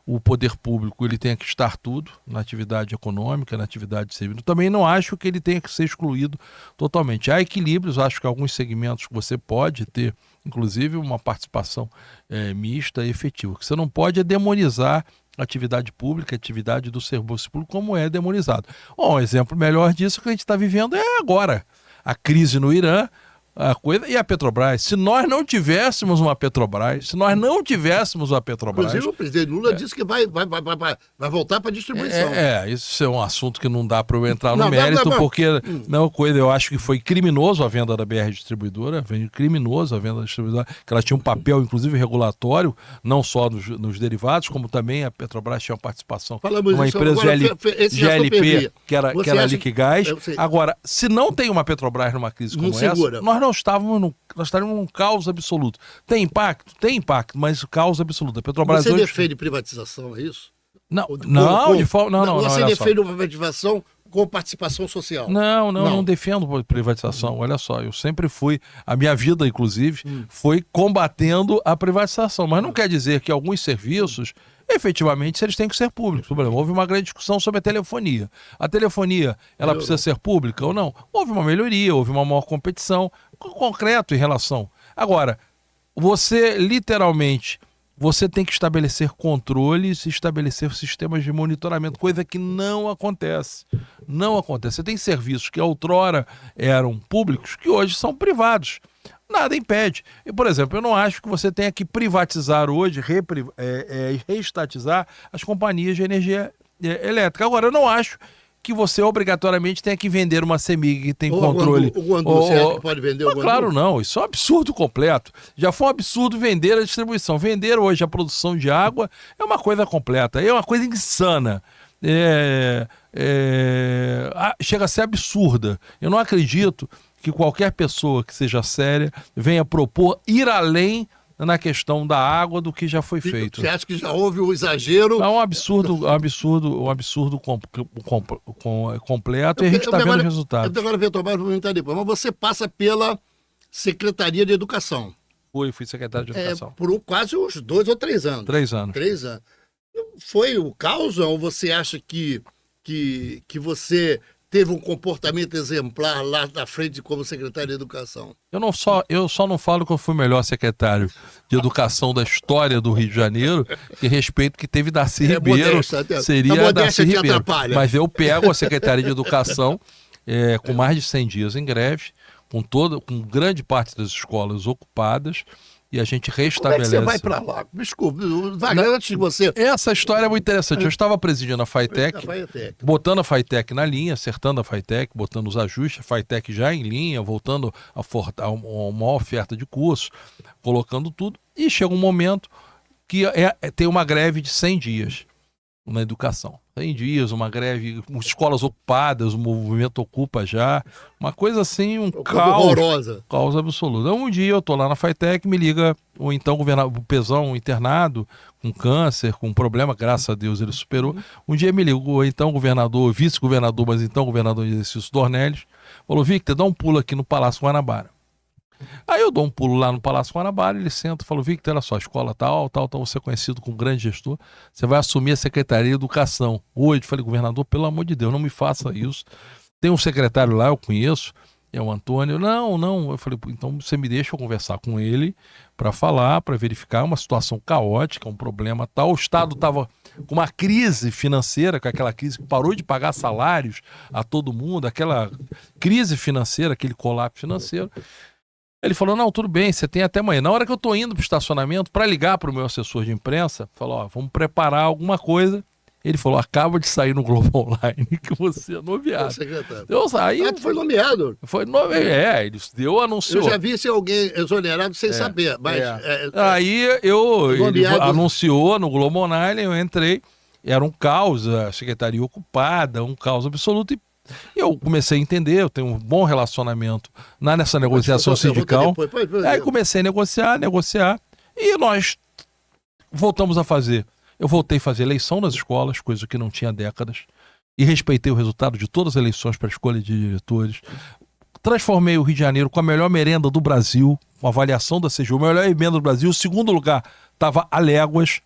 o poder público ele tenha que estar tudo na atividade econômica, na atividade civil. Também não acho que ele tenha que ser excluído totalmente. Há equilíbrios, acho que alguns segmentos que você pode ter, inclusive, uma participação mista e efetiva. O que você não pode é demonizar a atividade pública, a atividade do serviço público, como é demonizado. Um exemplo melhor disso que a gente está vivendo é agora. A crise no Irã, e a Petrobras. Se nós não tivéssemos uma Petrobras, Inclusive o presidente Lula disse que vai voltar para a distribuição. Isso é um assunto que não dá para eu entrar no mérito, porque eu acho que foi criminoso a venda da BR Distribuidora, que ela tinha um papel, inclusive, regulatório, não só nos derivados, como também a Petrobras tinha uma participação numa empresa GLP, que era a Liquigás. Agora, se não tem uma Petrobras numa crise como essa, nós estaríamos num caos absoluto. Tem impacto? Tem impacto, mas caos absoluto. A Petrobras Você defende privatização, é isso? Não. Você defende uma privatização com participação social? Não defendo privatização. Olha só, eu sempre fui, a minha vida, inclusive, foi combatendo a privatização. Mas não quer dizer que alguns serviços, efetivamente, eles têm que ser públicos. Houve uma grande discussão sobre a telefonia. A telefonia, ela precisa ser pública ou não? Houve uma melhoria, houve uma maior competição, concreto em relação. Agora, você literalmente, você tem que estabelecer controles, estabelecer sistemas de monitoramento, coisa que não acontece. Não acontece. Você tem serviços que outrora eram públicos, que hoje são privados. Nada impede. E, por exemplo, eu não acho que você tenha que privatizar hoje, reestatizar as companhias de energia elétrica. Agora, eu não acho que você obrigatoriamente tenha que vender uma CEMIG que tem controle. O Guandu, você acha que pode vender o Guandu? Claro, não. Isso é um absurdo completo. Já foi um absurdo vender a distribuição. Vender hoje a produção de água é uma coisa completa. É uma coisa insana. Chega a ser absurda. Eu não acredito que qualquer pessoa que seja séria venha propor ir além na questão da água do que já foi feito. Você acha que já houve um exagero? É um absurdo completo, e a gente está vendo o resultado. Agora, Tomás, vou entrar depois. Mas você passa pela Secretaria de Educação. Fui secretário de Educação. Por quase uns 2 ou 3 anos. 3 anos. 3 anos. Foi o caos ou você acha que você teve um comportamento exemplar lá na frente como secretário de Educação? Eu só não falo que eu fui o melhor secretário de Educação da história do Rio de Janeiro, que respeito que teve Darcy Ribeiro, seria Darcy Ribeiro. Mas eu pego a Secretaria de Educação com mais de 100 dias em greve, com grande parte das escolas ocupadas, e a gente restabelece. Como é que você vai para lá? Desculpa, Wagner, antes de você... Essa história é muito interessante. Eu estava presidindo a FAITEC, botando a FAITEC na linha, acertando a FAITEC, botando os ajustes, a FAITEC já em linha, voltando a uma oferta de curso, colocando tudo. E chega um momento que tem uma greve de 100 dias na educação. 100 dias, uma greve, escolas ocupadas, o movimento ocupa já, uma coisa assim, um caos. Horrorosa. Caos absoluto. Então, um dia eu tô lá na FAITEC, me liga o então governador, o Pezão, internado, com câncer, com problema, graças a Deus ele superou. Um dia me ligou o então governador, vice-governador, mas então governador de exercício Dornelles, falou: Victor, dá um pulo aqui no Palácio Guanabara. Aí eu dou um pulo lá no Palácio Guanabara, ele senta e fala: Victor, olha só, a escola tal, você é conhecido como grande gestor, você vai assumir a Secretaria de Educação. Hoje, falei: governador, pelo amor de Deus, não me faça isso. Tem um secretário lá, eu conheço, é o Antônio. Não. Eu falei: então você me deixa eu conversar com ele para falar, para verificar uma situação caótica, um problema tal. O Estado estava com uma crise financeira, com aquela crise que parou de pagar salários a todo mundo, aquela crise financeira, aquele colapso financeiro. Ele falou: não, tudo bem, você tem até amanhã. Na hora que eu estou indo para o estacionamento, para ligar para o meu assessor de imprensa, falou: ó, vamos preparar alguma coisa. Ele falou: acaba de sair no Globo Online que você é nomeado. Eu saí. Foi nomeado? Ele anunciou. Eu já vi se alguém exonerado sem saber. Mas, Aí ele anunciou no Globo Online, eu entrei, era um caos, a secretaria ocupada, um caos absoluto. E eu comecei a entender, eu tenho um bom relacionamento nessa negociação sindical. Aí comecei a negociar, e nós voltamos a fazer. Eu voltei a fazer eleição nas escolas, coisa que não tinha há décadas, e respeitei o resultado de todas as eleições para a escolha de diretores. Transformei o Rio de Janeiro com a melhor merenda do Brasil, com a avaliação da CGU, a melhor merenda do Brasil. O segundo lugar estava a léguas,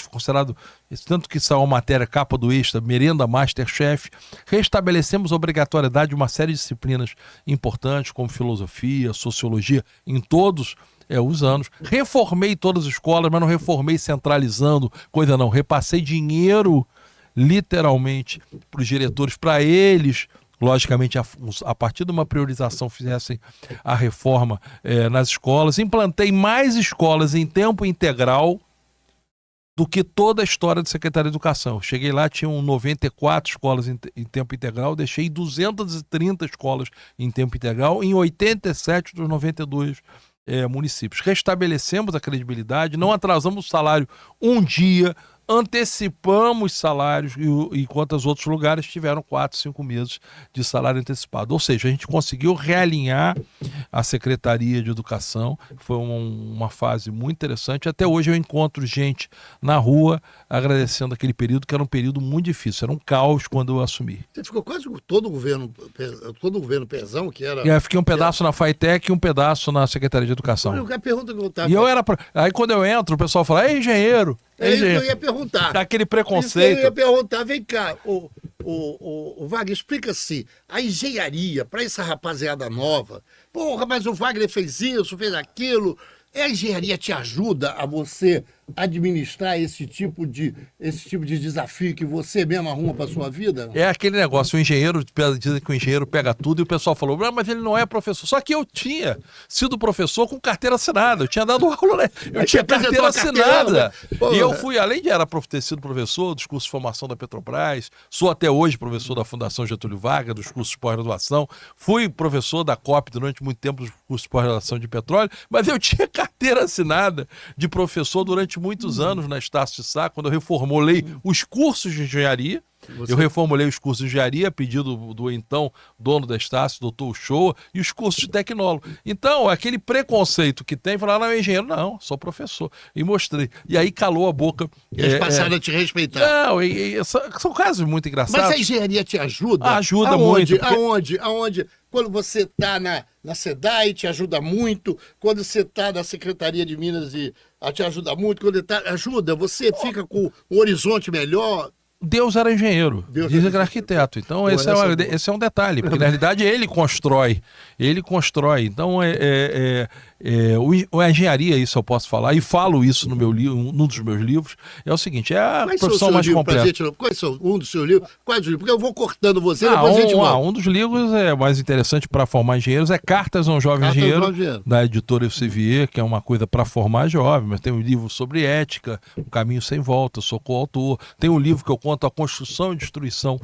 foi considerado, tanto que saiu a matéria capa do Extra, merenda Masterchef. Restabelecemos a obrigatoriedade de uma série de disciplinas importantes, como filosofia, sociologia, em todos os anos. Reformei todas as escolas, mas não reformei centralizando, coisa não. Repassei dinheiro, literalmente, para os diretores, para eles, logicamente, a partir de uma priorização, fizessem a reforma nas escolas. Implantei mais escolas em tempo integral do que toda a história da Secretaria de Educação. Cheguei lá, tinham 94 escolas em tempo integral, deixei 230 escolas em tempo integral em 87 dos 92 municípios. Restabelecemos a credibilidade, não atrasamos o salário um dia, antecipamos salários, enquanto os outros lugares tiveram 4, 5 meses de salário antecipado. Ou seja, a gente conseguiu realinhar a Secretaria de Educação. Foi uma fase muito interessante. Até hoje eu encontro gente na rua agradecendo aquele período, que era um período muito difícil. Era um caos quando eu assumi. Você ficou quase todo o governo Pezão, que era... Fiquei um pedaço na FAITEC e um pedaço na Secretaria de Educação. A pergunta que eu tava... Aí quando eu entro, o pessoal fala: é engenheiro. É isso que eu ia perguntar. Aquele preconceito. Eu ia perguntar: vem cá, o Wagner, explica-se, a engenharia, para essa rapaziada nova, porra, mas o Wagner fez isso, fez aquilo, A engenharia te ajuda a você administrar esse tipo de desafio que você mesmo arruma para sua vida? É aquele negócio, o engenheiro, dizem que o engenheiro pega tudo e o pessoal falou, mas ele não é professor. Só que eu tinha sido professor com carteira assinada, eu tinha dado aula, né? Eu tinha carteira assinada. E eu fui, além de ter sido professor dos cursos de formação da Petrobras, sou até hoje professor da Fundação Getúlio Vargas, dos cursos de pós-graduação, fui professor da COP durante muito tempo dos cursos de pós-graduação de petróleo, mas eu tinha carteira assinada de professor durante muitos anos na Estácio de Sá, quando eu reformulei os cursos de engenharia. Eu reformulei os cursos de engenharia a pedido do então dono da Estácio, doutor Uchoa, e os cursos de tecnólogo. Então, aquele preconceito que tem, falar, não, é engenheiro, não, sou professor. E mostrei. E aí calou a boca. Eles passaram a te respeitar. Não, são casos muito engraçados. Mas a engenharia te ajuda? Ajuda muito. Aonde? Quando você está na SEDAI, te ajuda muito. Quando você está na Secretaria de Minas, te ajuda muito. Quando ajuda, você fica com um horizonte melhor. Deus era engenheiro, dizem que era arquiteto. Então, esse é um detalhe, porque na realidade ele constrói. Então, a engenharia, isso eu posso falar, e falo isso no meu livro, num dos meus livros, é o seguinte: é a profissão mais completa. Quais são um dos seus livros? Quais os livros? Porque eu vou cortando você, depois a gente volta. Um dos livros mais interessante para formar engenheiros é Cartas a um Jovem Engenheiro, da editora Elsevier, que é uma coisa para formar jovem, mas tem um livro sobre ética, Um Caminho Sem Volta, eu sou coautor. Tem um livro que eu conto a construção e destruição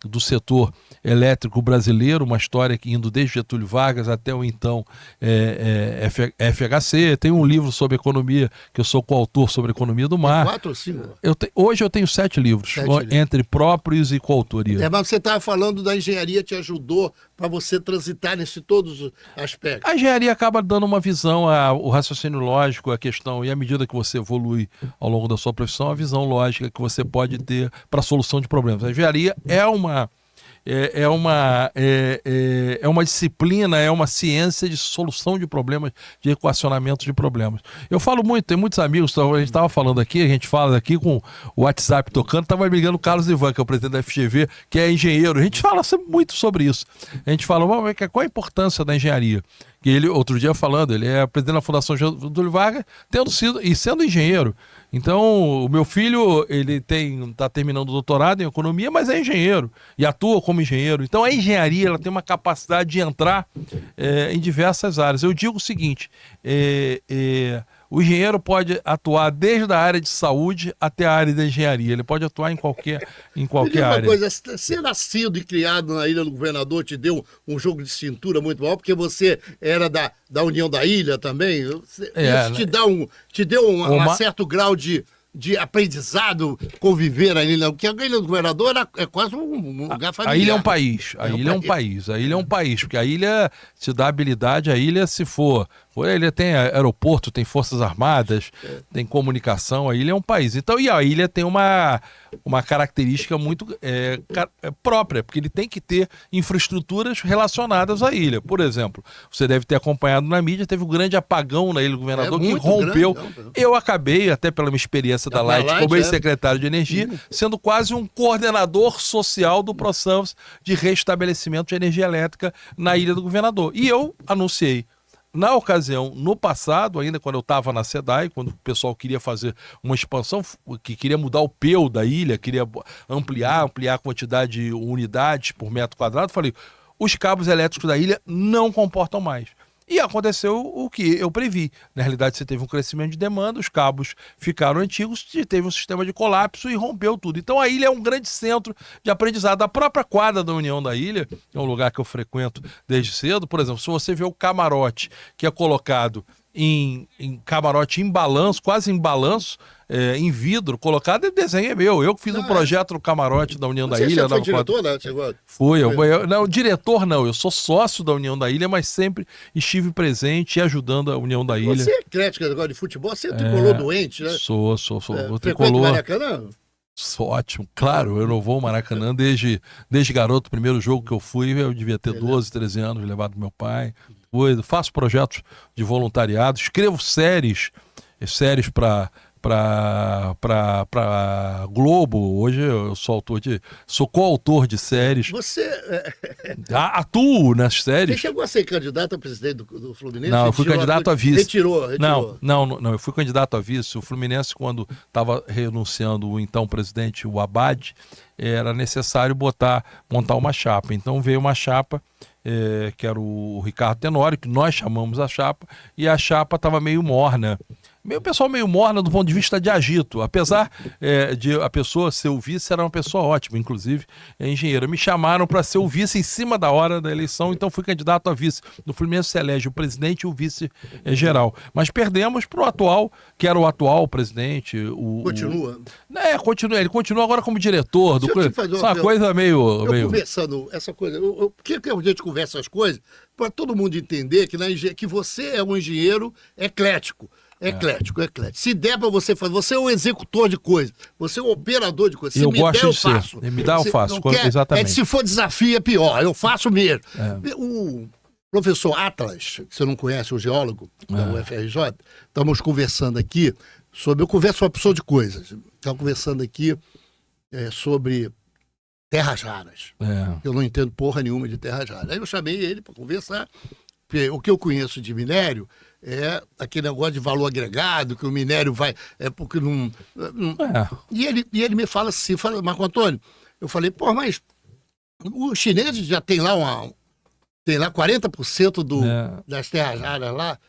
do setor elétrico brasileiro, uma história que indo desde Getúlio Vargas até o então FHC. Tem um livro sobre economia, que eu sou coautor, sobre economia do mar. 4 ou 5? Hoje eu tenho 7 livros, entre próprios e coautoria. Mas você estava falando da engenharia, te ajudou para você transitar nesse todos os aspectos. A engenharia acaba dando uma visão, o raciocínio lógico, a questão, e à medida que você evolui ao longo da sua profissão, a visão lógica que você pode ter para a solução de problemas. A engenharia é uma disciplina, é uma ciência de solução de problemas, de equacionamento de problemas. Eu falo muito, tem muitos amigos, a gente estava falando aqui, a gente fala aqui com o WhatsApp tocando, estava me ligando o Carlos Ivan, que é o presidente da FGV, que é engenheiro. A gente fala muito sobre isso. A gente fala, qual a importância da engenharia? Que ele, outro dia falando, ele é presidente da Fundação Getúlio Vargas, sendo engenheiro. Então, o meu filho, ele está terminando o doutorado em economia, mas é engenheiro e atua como engenheiro. Então, a engenharia ela tem uma capacidade de entrar em diversas áreas. Eu digo o seguinte, o engenheiro pode atuar desde a área de saúde até a área da engenharia. Ele pode atuar em qualquer área. Uma coisa, ser nascido e criado na Ilha do Governador te deu um jogo de cintura muito maior, porque você era da União da Ilha também. Isso te deu um certo grau de aprendizado, conviver na ilha, porque a Ilha do Governador é quase um lugar familiar. A ilha é um país, a ilha é um país, porque a ilha te dá habilidade, a ilha se for, a ilha tem aeroporto, tem forças armadas, tem comunicação, a ilha é um país. Então, e a ilha tem uma característica muito própria, porque ele tem que ter infraestruturas relacionadas à ilha. Por exemplo, você deve ter acompanhado na mídia, teve um grande apagão na Ilha do Governador que rompeu. Grande, eu acabei, até pela minha experiência da Light, como ex-secretário de Energia, sendo quase um coordenador social do processo de restabelecimento de energia elétrica na Ilha do Governador. E eu anunciei, na ocasião, no passado, ainda quando eu estava na SEDAI, quando o pessoal queria fazer uma expansão, que queria mudar o PEU da ilha, queria ampliar a quantidade de unidades por metro quadrado, falei, os cabos elétricos da ilha não comportam mais. E aconteceu o que eu previ. Na realidade, você teve um crescimento de demanda, os cabos ficaram antigos, teve um sistema de colapso e rompeu tudo. Então a ilha é um grande centro de aprendizado. A própria quadra da União da Ilha, é um lugar que eu frequento desde cedo. Por exemplo, se você vê o camarote que é colocado em camarote em balanço, quase em balanço, em vidro, colocado, o desenho é meu. Eu que fiz o projeto do camarote da União da Ilha. Você foi diretor, né? Fui. Não, diretor não, eu sou sócio da União da Ilha, mas sempre estive presente e ajudando a União da Ilha. Você é crítico agora de futebol, você é tricolor doente, né? Sou tricolor. Maracanã? Sou ótimo, claro, eu não vou ao Maracanã desde garoto. O primeiro jogo que eu fui, eu devia ter 12, 13 anos, levado meu pai. Faço projetos de voluntariado, escrevo séries para para Globo. Hoje eu sou coautor de séries. Você Atuo nas séries. você chegou a ser candidato a presidente do Fluminense? Não, eu fui candidato a vice. Retirou. Não, eu fui candidato a vice. O Fluminense, quando estava renunciando o então presidente, o Abad, era necessário montar uma chapa. Então veio uma chapa, que era o Ricardo Tenório, que nós chamamos a chapa, e a chapa estava meio morna. Pessoal meio morna do ponto de vista de agito, apesar de a pessoa ser o vice, era uma pessoa ótima, inclusive é engenheira. Me chamaram para ser o vice em cima da hora da eleição, então fui candidato a vice. No Fluminense se elege o presidente e o vice-geral. Mas perdemos para o atual, que era o atual presidente. Continua? Continua. Ele continua agora como diretor. Uma coisa meio... Conversando essa coisa, por que a gente conversa essas coisas? Para todo mundo entender que você é um engenheiro eclético. Eclético. Se der para você fazer, você é um executor de coisas, você é um operador de coisas. Se eu me gosto der, eu de faço. Me dá, eu faço. Exatamente. Se for desafio, é pior. Eu faço mesmo. O professor Atlas, que você não conhece, o geólogo da UFRJ, estamos conversando aqui sobre... Eu converso com uma pessoa de coisas. Estamos conversando aqui sobre terras raras. Eu não entendo porra nenhuma de terras raras. Aí eu chamei ele para conversar. Porque o que eu conheço de minério é aquele negócio de valor agregado, que o minério vai... porque não... E ele me fala assim, Marco Antônio, eu falei, mas os chineses já tem lá 40% das terras raras lá.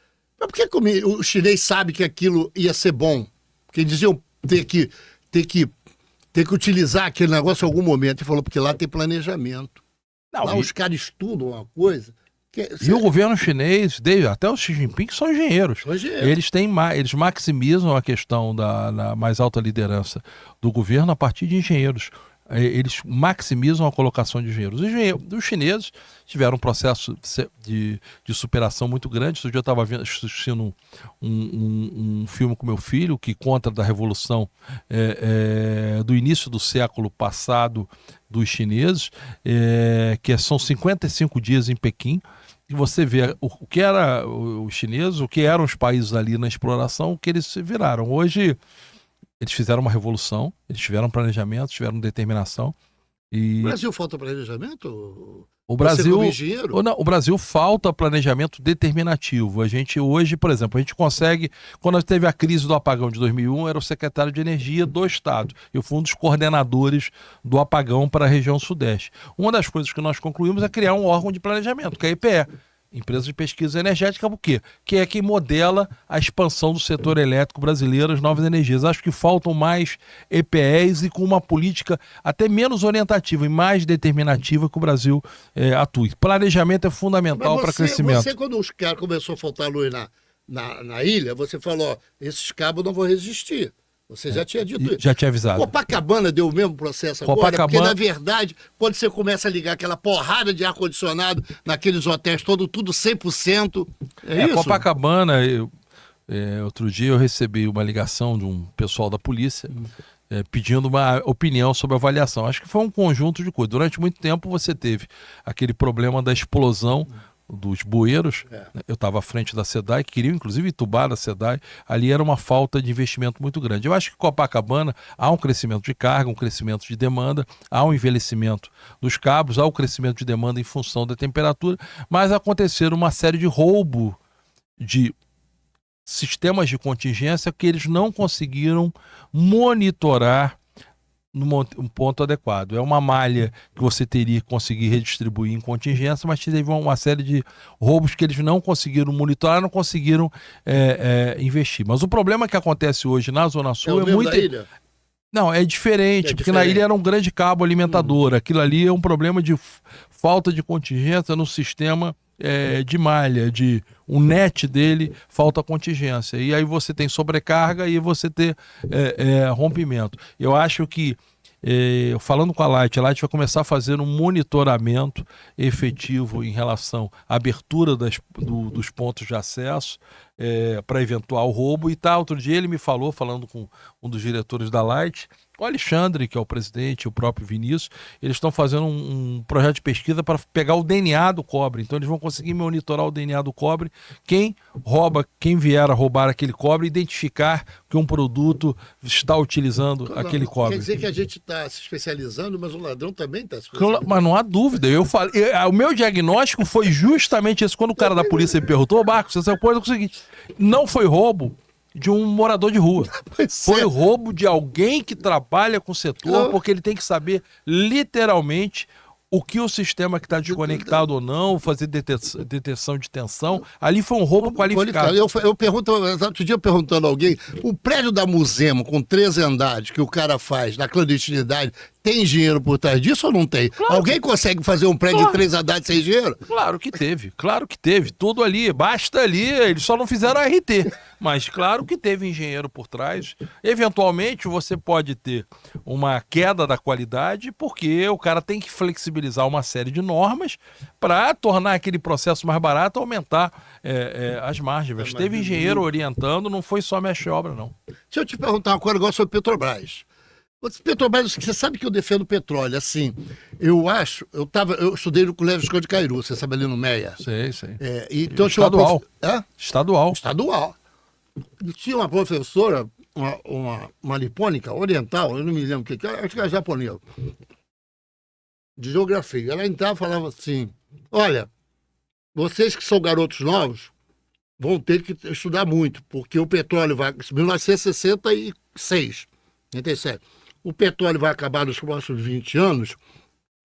Mas por que o chinês sabe que aquilo ia ser bom? Porque eles diziam ter que utilizar aquele negócio em algum momento. Ele falou, porque lá tem planejamento. Lá os caras estudam uma coisa... E o governo chinês, até o Xi Jinping, são engenheiros. Eles maximizam a questão da mais alta liderança do governo a partir de engenheiros. Eles maximizam a colocação de engenheiros. Os chineses tiveram um processo de superação muito grande. Esse dia eu estava assistindo um filme com meu filho que conta da revolução do início do século passado dos chineses, que são 55 dias em Pequim. E você vê o que era os chineses, o que eram os países ali na exploração, o que eles se viraram. Hoje, eles fizeram uma revolução, eles tiveram planejamento, tiveram determinação. E... O Brasil falta planejamento? O Brasil falta planejamento determinativo. A gente hoje, por exemplo, a gente consegue... Quando teve a crise do apagão de 2001, era o secretário de Energia do Estado. Eu fui um dos coordenadores do apagão para a região Sudeste. Uma das coisas que nós concluímos é criar um órgão de planejamento, que é a EPE. Empresa de Pesquisa Energética, por quê? Que é quem modela a expansão do setor elétrico brasileiro, as novas energias. Acho que faltam mais EPEs e com uma política até menos orientativa e mais determinativa que o Brasil atue. Planejamento é fundamental para crescimento. Você, quando os caras começou a faltar luz na ilha, você falou, esses cabos não vão resistir. Você já tinha dito isso. Já tinha avisado. Copacabana deu o mesmo processo agora, porque na verdade, quando você começa a ligar aquela porrada de ar-condicionado naqueles hotéis tudo 100%, isso? Copacabana, outro dia eu recebi uma ligação de um pessoal da polícia pedindo uma opinião sobre a avaliação. Acho que foi um conjunto de coisas. Durante muito tempo você teve aquele problema da explosão dos bueiros. Eu estava à frente da SEDAI, que queriam inclusive entubar a SEDAI. Ali era uma falta de investimento muito grande. Eu acho que Copacabana há um crescimento de carga, um crescimento de demanda, há um envelhecimento dos cabos, há um crescimento de demanda em função da temperatura, mas aconteceram uma série de roubo de sistemas de contingência que eles não conseguiram monitorar num ponto adequado. É uma malha que você teria que conseguir redistribuir em contingência, mas teve uma série de roubos que eles não conseguiram monitorar, não conseguiram investir. Mas o problema que acontece hoje na Zona Sul é muito... Ilha? Não, é diferente, porque na ilha era um grande cabo alimentador. Aquilo ali é um problema de falta de contingência no sistema de malha, o net dele falta contingência. E aí você tem sobrecarga e você tem rompimento. Eu acho que, falando com a Light vai começar a fazer um monitoramento efetivo em relação à abertura dos pontos de acesso para eventual roubo. E outro dia ele me falou, falando com um dos diretores da Light, O Alexandre, que é o presidente, o próprio Vinícius, eles estão fazendo um projeto de pesquisa para pegar o DNA do cobre. Então eles vão conseguir monitorar o DNA do cobre, quem vier a roubar aquele cobre, identificar que um produto está utilizando aquele cobre. Quer dizer que a gente está se especializando, mas o ladrão também está se especializando. Mas não há dúvida. O meu diagnóstico foi justamente esse. Quando o cara da polícia me perguntou, Marcos, você sabe o seguinte, não foi roubo de um morador de rua. Foi roubo de alguém que trabalha com o setor, porque ele tem que saber literalmente o que o sistema que está desconectado ou não, fazer detecção de tensão. Ali foi um roubo qualificado. Eu pergunto, outro dia perguntando a alguém, o prédio da Musemo com 13 andares que o cara faz na clandestinidade, tem engenheiro por trás disso ou não tem? Claro. Alguém consegue fazer um prédio de 3 andares sem engenheiro? Claro que teve. Tudo ali, basta ali, eles só não fizeram a RT. Mas claro que teve engenheiro por trás. Eventualmente você pode ter uma queda da qualidade porque o cara tem que flexibilizar uma série de normas para tornar aquele processo mais barato, aumentar as margens. Mas teve engenheiro orientando, não foi só mestre obra, não. Deixa eu te perguntar uma coisa agora sobre Petrobras. Petrobras, você sabe que eu defendo petróleo, assim, eu estudei no Colégio Visconde de Cairu, você sabe, ali no Meia. Sei. Então, Estadual. Estadual. Estadual. E tinha uma professora, uma nipônica, oriental, eu não me lembro o que era, acho que era japonesa, de geografia. Ela entrava e falava assim, olha, vocês que são garotos novos vão ter que estudar muito, porque o petróleo vai, 1966, 87, o petróleo vai acabar nos próximos 20 anos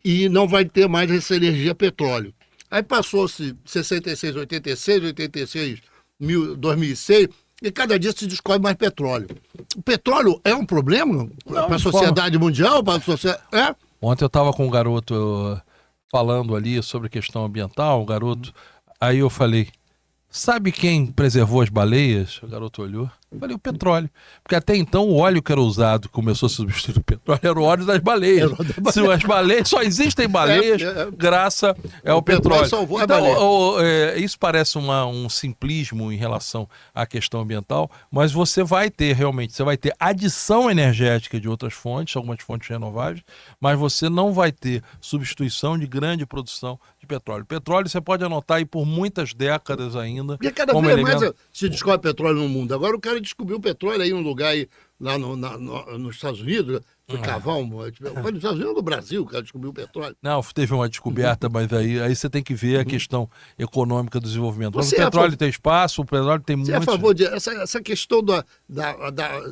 e não vai ter mais essa energia petróleo. Aí passou-se 66, 2006, e cada dia se descobre mais petróleo. O petróleo é um problema para a sociedade mundial? Para a sociedade... Ontem eu estava com um garoto falando ali sobre questão ambiental, aí eu falei, sabe quem preservou as baleias? O garoto olhou. Eu falei, o petróleo. Porque até então o óleo que era usado, que começou a substituir o petróleo, era o óleo das baleias. Se as baleias, só existem baleias, graças ao petróleo. Então, isso parece um simplismo em relação à questão ambiental, mas você vai ter adição energética de outras fontes, algumas fontes renováveis, mas você não vai ter substituição de grande produção de petróleo. Petróleo você pode anotar aí por muitas décadas ainda. E cada vez mais se descobre petróleo no mundo. Agora o cara descobriu petróleo aí num lugar aí, lá nos Estados Unidos, foi cavar foi nos Estados Unidos ou no Brasil que o cara descobriu o petróleo. Não, teve uma descoberta, mas aí você tem que ver a questão econômica do desenvolvimento. Mas o petróleo tem espaço, o petróleo tem muito... Você é a favor essa questão da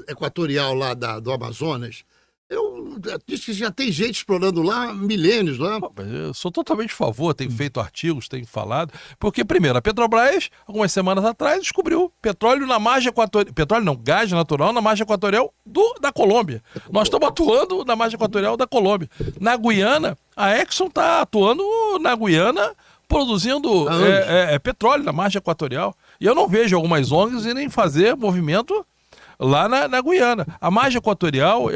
equatorial lá do Amazonas? Eu disse que já tem gente explorando lá há milênios, né? Eu sou totalmente a favor, tenho feito artigos, tenho falado, porque, primeiro, a Petrobras, algumas semanas atrás, descobriu petróleo na margem equatorial, gás natural na margem equatorial da Colômbia. Nós estamos atuando na margem equatorial da Colômbia. Na Guiana, a Exxon está atuando na Guiana, produzindo petróleo na margem equatorial. E eu não vejo algumas ONGs irem fazer movimento lá na Guiana. A margem equatorial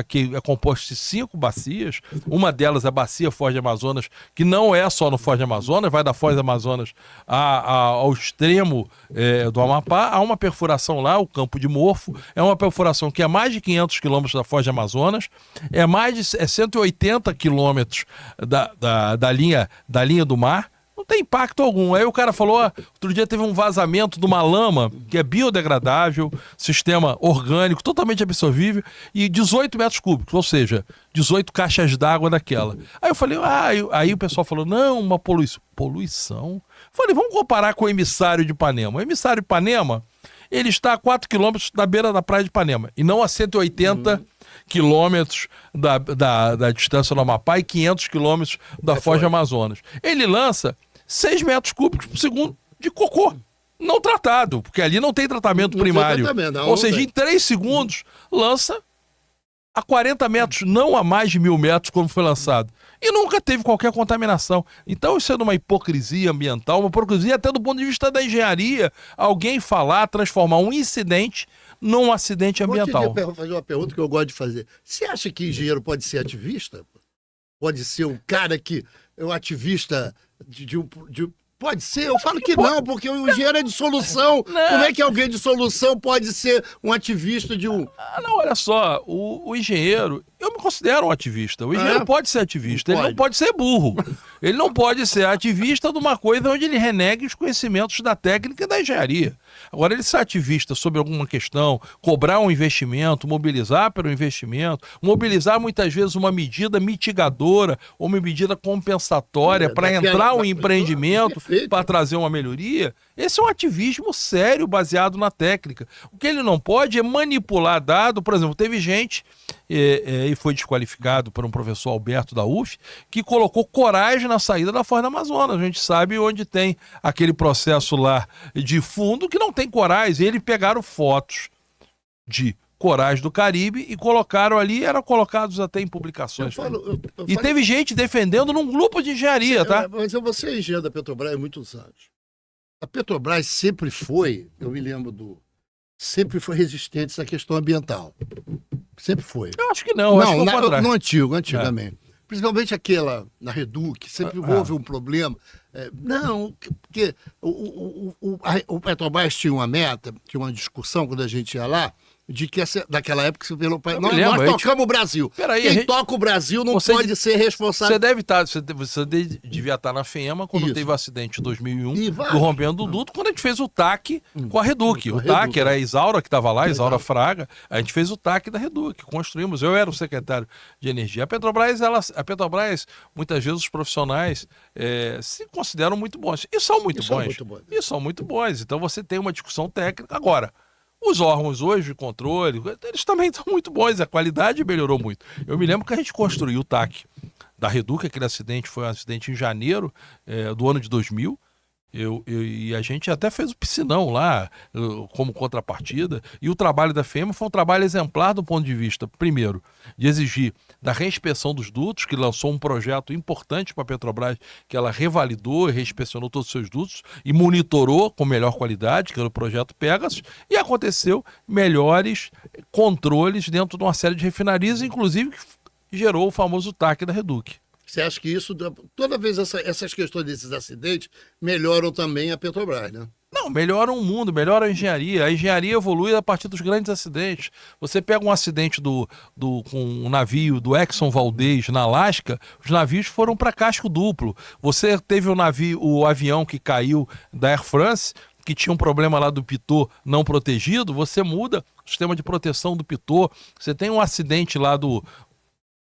que é composta de 5 bacias. Uma delas é a bacia Foz do Amazonas, que não é só no Foz do Amazonas, vai da Foz do Amazonas ao extremo do Amapá. Há uma perfuração lá, o Campo de Morfo. É uma perfuração que é mais de 500 quilômetros da Foz do Amazonas, é 180 quilômetros da linha do mar. Não tem impacto algum. Aí o cara falou, outro dia teve um vazamento de uma lama que é biodegradável, sistema orgânico, totalmente absorvível, e 18 metros cúbicos, ou seja, 18 caixas d'água daquela. Aí eu falei, aí o pessoal falou, não, uma poluição. Poluição? Falei, vamos comparar com o emissário de Ipanema. O emissário de Ipanema, ele está a 4 quilômetros da beira da praia de Ipanema, e não a 180 quilômetros da distância do Amapá e 500 quilômetros da Foz do Amazonas. Ele lança 6 metros cúbicos por segundo de cocô não tratado, porque ali não tem tratamento primário. Ou seja, em 3 segundos lança a 40 metros, não a mais de 1.000 metros como foi lançado. E nunca teve qualquer contaminação. Então isso é uma hipocrisia ambiental, uma hipocrisia até do ponto de vista da engenharia. Alguém transformar um incidente num acidente ambiental. Vou fazer uma pergunta que eu gosto de fazer. Você acha que engenheiro pode ser ativista? Pode ser um cara que é um ativista Pode ser? Eu falo que não, porque o engenheiro é de solução. Não. Como é que alguém de solução pode ser um ativista de um... Não, olha só, o engenheiro, eu me considero um ativista. O engenheiro pode ser ativista, ele não pode ser burro. Ele não pode ser ativista de uma coisa onde ele renegue os conhecimentos da técnica e da engenharia. Agora, ele ser ativista sobre alguma questão, cobrar um investimento, mobilizar pelo investimento, mobilizar muitas vezes uma medida mitigadora ou uma medida compensatória para entrar um empreendimento, para trazer uma melhoria, esse é um ativismo sério baseado na técnica. O que ele não pode é manipular dado. Por exemplo, teve gente, e foi desqualificado por um professor Alberto da UF, que colocou coragem na saída da Foz do Amazonas. A gente sabe onde tem aquele processo lá de fundo que não tem corais. E eles pegaram fotos de corais do Caribe e colocaram ali, eram colocados até em publicações. E teve gente defendendo num grupo de engenharia, tá? Mas você é engenheiro da Petrobras há muitos anos. A Petrobras sempre foi, eu me lembro sempre foi resistente a essa questão ambiental. Sempre foi. Eu acho que não, acho que foi o contrário. No antigamente. Principalmente aquela, na Reduc, sempre houve um problema. Porque o Petrobras tinha uma meta, tinha uma discussão quando a gente ia lá, de que daquela época nós tocamos o Brasil. Quem toca o Brasil não pode ser responsável. Você devia estar na FEMA quando teve o acidente em 2001 do rompimento do duto, quando a gente fez o TAC com a Reduc. O TAC era a Isaura que estava lá, a Isaura Fraga. A gente fez o TAC da Reduc, construímos. Eu era o secretário de Energia. A Petrobras, muitas vezes os profissionais se consideram muito bons. E são muito bons. Então você tem uma discussão técnica. Agora, os órgãos hoje de controle, eles também estão muito bons, a qualidade melhorou muito. Eu me lembro que a gente construiu o TAC da Reduc, aquele acidente foi um acidente em janeiro do ano de 2000, e a gente até fez o piscinão lá como contrapartida, e o trabalho da FEMA foi um trabalho exemplar do ponto de vista, primeiro, de exigir da reinspeção dos dutos, que lançou um projeto importante para a Petrobras, que ela revalidou e reinspecionou todos os seus dutos e monitorou com melhor qualidade, que era o projeto Pegasus, e aconteceu melhores controles dentro de uma série de refinarias, inclusive que gerou o famoso TAC da Reduc. Você acha que isso, toda vez essas questões desses acidentes, melhoram também a Petrobras, né? Não, melhoram o mundo, melhora a engenharia. A engenharia evolui a partir dos grandes acidentes. Você pega um acidente com um navio do Exxon Valdez na Alasca, os navios foram para casco duplo. Você teve o avião que caiu da Air France, que tinha um problema lá do pitot não protegido, você muda o sistema de proteção do pitot. Você tem um acidente lá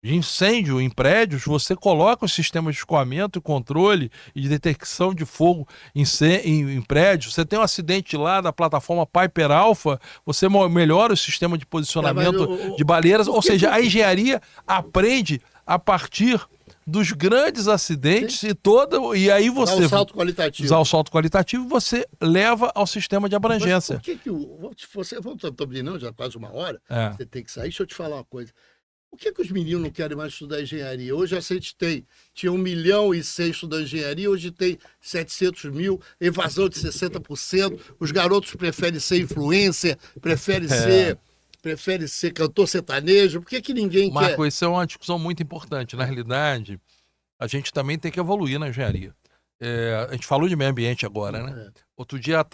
de incêndio em prédios, você coloca os sistemas de escoamento e controle e de detecção de fogo em prédios. Você tem um acidente lá da plataforma Piper Alpha, você melhora o sistema de posicionamento de baleiras. Ou seja, a engenharia aprende a partir dos grandes acidentes e aí você usar o salto qualitativo. Você leva ao sistema de abrangência. Mas por que vamos terminar, já quase uma hora, você tem que sair. Deixa eu te falar uma coisa. Por que os meninos não querem mais estudar engenharia? Hoje a gente tinha 1,6 milhão estudando engenharia, hoje tem 700 mil, evasão de 60%. Os garotos preferem ser influencer, preferem ser cantor sertanejo. Por que ninguém quer? Marco, isso é uma discussão muito importante. Na realidade, a gente também tem que evoluir na engenharia. A gente falou de meio ambiente agora, né? Outro dia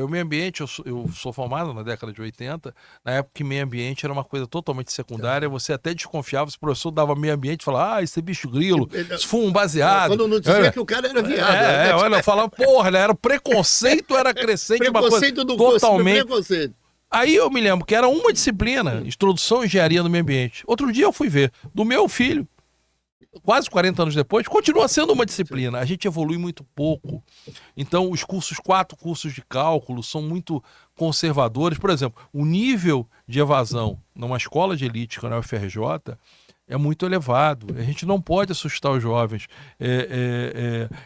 o meio ambiente, eu sou formado na década de 80, na época que meio ambiente era uma coisa totalmente secundária, você até desconfiava, se o professor dava meio ambiente, falava, isso é bicho grilo, isso foi um baseado. Quando não dizia que o cara era viado. Olha, eu falava, porra, era preconceito, era crescente, preconceito uma coisa do totalmente... preconceito. Aí eu me lembro que era uma disciplina, introdução à engenharia no meio ambiente. Outro dia eu fui ver, do meu filho, quase 40 anos depois, continua sendo uma disciplina. A gente evolui muito pouco. Então, os 4 cursos de cálculo são muito conservadores. Por exemplo, o nível de evasão numa escola de elite, como a UFRJ, é muito elevado. A gente não pode assustar os jovens.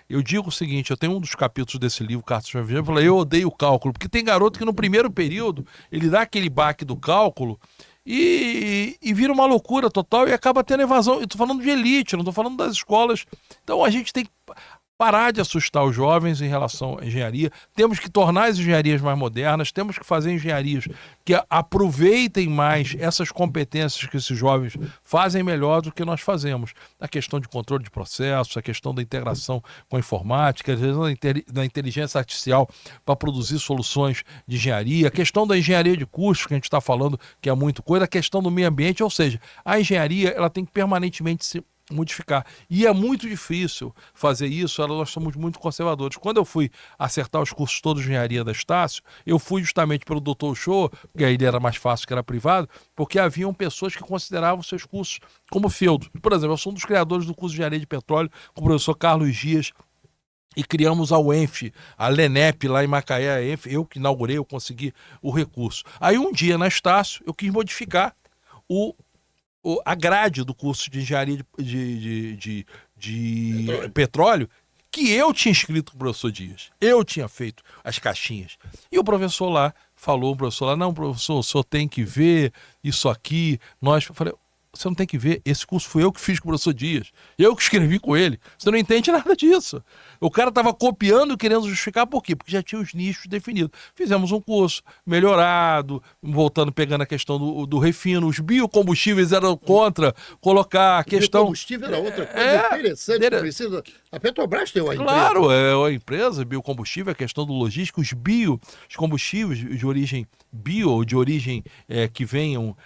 Eu digo o seguinte, eu tenho um dos capítulos desse livro, Cartas de Avião, eu odeio o cálculo, porque tem garoto que no primeiro período, ele dá aquele baque do cálculo, e vira uma loucura total e acaba tendo evasão. Eu estou falando de elite, não estou falando das escolas. Então a gente tem que... parar de assustar os jovens em relação à engenharia, temos que tornar as engenharias mais modernas, temos que fazer engenharias que aproveitem mais essas competências que esses jovens fazem melhor do que nós fazemos. A questão de controle de processos, a questão da integração com a informática, a questão da inteligência artificial para produzir soluções de engenharia, a questão da engenharia de custos, que a gente está falando que é muito coisa, a questão do meio ambiente, ou seja, a engenharia ela tem que permanentemente se modificar. E é muito difícil fazer isso, nós somos muito conservadores. Quando eu fui acertar os cursos todos de engenharia da Estácio, eu fui justamente pelo Dr. Show, porque aí ele era mais fácil que era privado, porque haviam pessoas que consideravam seus cursos como feudo. Por exemplo, eu sou um dos criadores do curso de engenharia de petróleo com o professor Carlos Dias, e criamos a UENF, a LENEP lá em Macaé, a ENF, eu que inaugurei, eu consegui o recurso. Aí um dia na Estácio eu quis modificar a grade do curso de engenharia de petróleo, que eu tinha escrito com o professor Dias. Eu tinha feito as caixinhas. E o professor lá falou, não, professor, o senhor tem que ver isso aqui. Eu falei, você não tem que ver, esse curso foi eu que fiz com o professor Dias. Eu que escrevi com ele. Você não entende nada disso. O cara estava copiando, querendo justificar, por quê? Porque já tinha os nichos definidos. Fizemos um curso melhorado, voltando, pegando a questão do refino. Os biocombustíveis eram contra colocar a questão... Biocombustível era outra coisa interessante. Precisa... A Petrobras tem uma empresa. Claro, é uma empresa, biocombustível, a questão do logístico, os combustíveis de origem bio, de origem que venham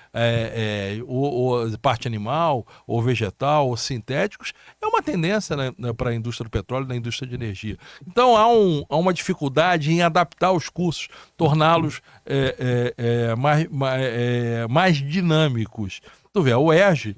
ou parte animal, ou vegetal, ou sintéticos, é uma tendência, né, para a indústria do petróleo e da indústria de energia. Então há uma dificuldade em adaptar os cursos, torná-los mais dinâmicos. Tu vê, a UERJ,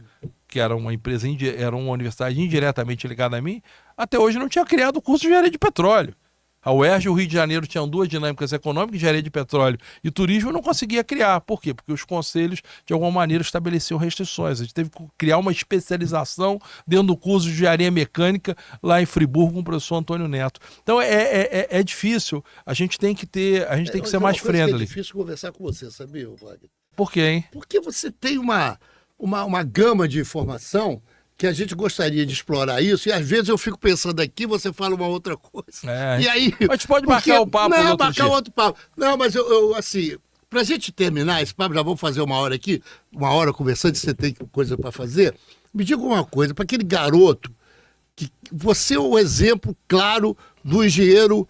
que era uma empresa, era uma universidade indiretamente ligada a mim, até hoje não tinha criado o curso de engenharia de petróleo. A UERJ e o Rio de Janeiro tinham duas dinâmicas econômicas, engenharia de petróleo e turismo, não conseguia criar. Por quê? Porque os conselhos, de alguma maneira, estabeleciam restrições. A gente teve que criar uma especialização dentro do curso de engenharia mecânica lá em Friburgo com o professor Antônio Neto. Então é difícil. A gente tem que ser mais friendly. É difícil conversar com você, sabia, Wagner? Por quê, hein? Porque você tem uma gama de informação que a gente gostaria de explorar isso, e às vezes eu fico pensando aqui, você fala uma outra coisa. E aí, a gente pode marcar o papo não, outro marcar dia. outro papo. Não, mas eu assim, pra gente terminar esse papo, já vamos fazer uma hora aqui, uma hora conversando, você tem coisa para fazer. Me diga uma coisa, para aquele garoto, que você é o exemplo claro do engenheiro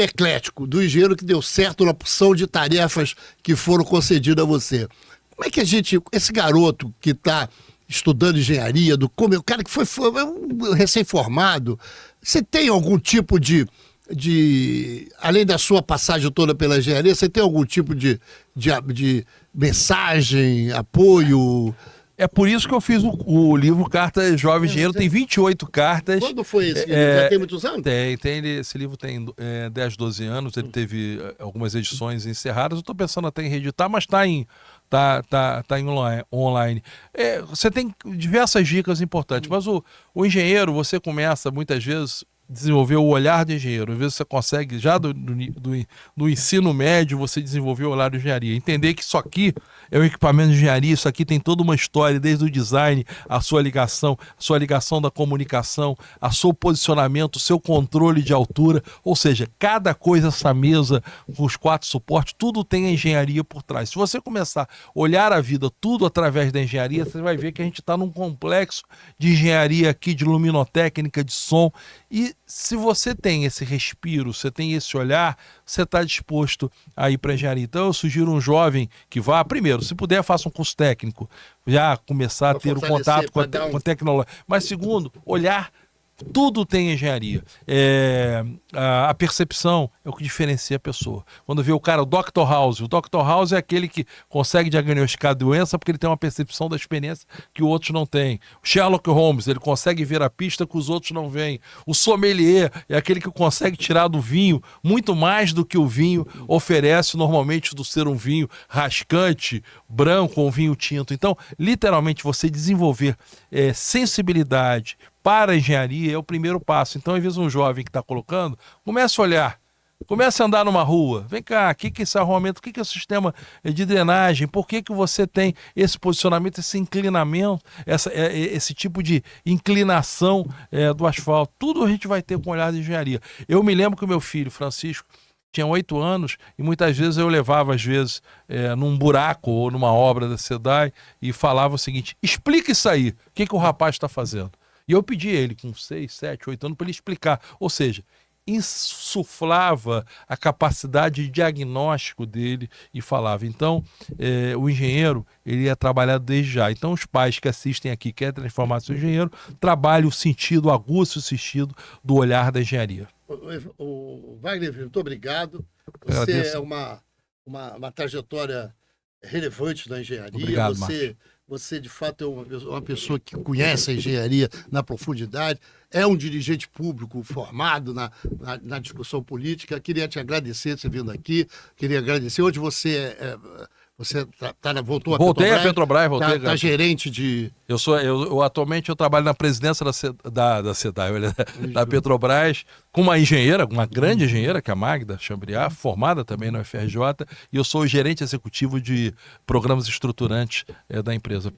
eclético, do engenheiro que deu certo na porção de tarefas que foram concedidas a você. Como é que esse garoto que está estudando engenharia, o cara que foi recém-formado, você tem algum tipo de, além da sua passagem toda pela engenharia, você tem algum tipo de mensagem, apoio? É por isso que eu fiz o livro Cartas Jovem Engenheiro, tem 28 cartas. Quando foi esse livro? Já tem muitos anos? Esse livro tem 10, 12 anos, ele teve algumas edições encerradas, eu estou pensando até em reeditar, mas está em online. Você tem diversas dicas importantes, mas o engenheiro, você começa muitas vezes desenvolver o olhar de engenheiro. Às vezes você consegue, já do ensino médio, você desenvolver o olhar de engenharia. Entender que isso aqui é um equipamento de engenharia, isso aqui tem toda uma história, desde o design, a sua ligação da comunicação, a seu posicionamento, o seu controle de altura. Ou seja, cada coisa, essa mesa, com os 4 suportes, tudo tem a engenharia por trás. Se você começar a olhar a vida tudo através da engenharia, você vai ver que a gente está num complexo de engenharia aqui, de luminotécnica, de som. E se você tem esse respiro, você tem esse olhar, você está disposto a ir para a engenharia. Então eu sugiro um jovem que vá, primeiro, se puder, faça um curso técnico, já começar a ter um contato com tecnologia. Mas segundo, olhar, tudo tem engenharia. A percepção é o que diferencia a pessoa. Quando vê o cara, o Dr. House é aquele que consegue diagnosticar a doença porque ele tem uma percepção da experiência que os outros não têm. O Sherlock Holmes, ele consegue ver a pista que os outros não veem. O sommelier é aquele que consegue tirar do vinho muito mais do que o vinho oferece normalmente, do ser um vinho rascante, branco ou um vinho tinto. Então, literalmente, você desenvolver sensibilidade para a engenharia é o primeiro passo. Então, às vezes, um jovem que está colocando, começa a olhar Comece a andar numa rua. Vem cá, o que é esse arruamento? O que é o sistema de drenagem? Por que você tem esse posicionamento, esse inclinamento, esse tipo de inclinação do asfalto? Tudo a gente vai ter com olhar de engenharia. Eu me lembro que o meu filho, Francisco, tinha 8 anos e muitas vezes eu levava, às vezes, num buraco ou numa obra da SEDAI e falava o seguinte: explica isso aí, o que o rapaz está fazendo? E eu pedi a ele, com 6, 7, 8 anos, para ele explicar. Ou seja, insuflava a capacidade de diagnóstico dele e falava. Então, o engenheiro, ele é trabalhado desde já. Então, os pais que assistem aqui, querem transformar seu engenheiro, trabalhem o sentido, aguça o sentido do olhar da engenharia. O Wagner, muito obrigado. Você Agradeço. é uma trajetória relevante da engenharia. Obrigado, Você, de fato, é uma pessoa que conhece a engenharia na profundidade, é um dirigente público formado na discussão política. Queria te agradecer por você vindo aqui. Queria agradecer. Hoje você voltou Voltei a Petrobras, voltei. Tá gerente de... Eu atualmente eu trabalho na presidência da SEDAI, da Petrobras, com uma engenheira, uma grande engenheira, que é a Magda Chambriard, formada também na UFRJ, e eu sou o gerente executivo de programas estruturantes da empresa.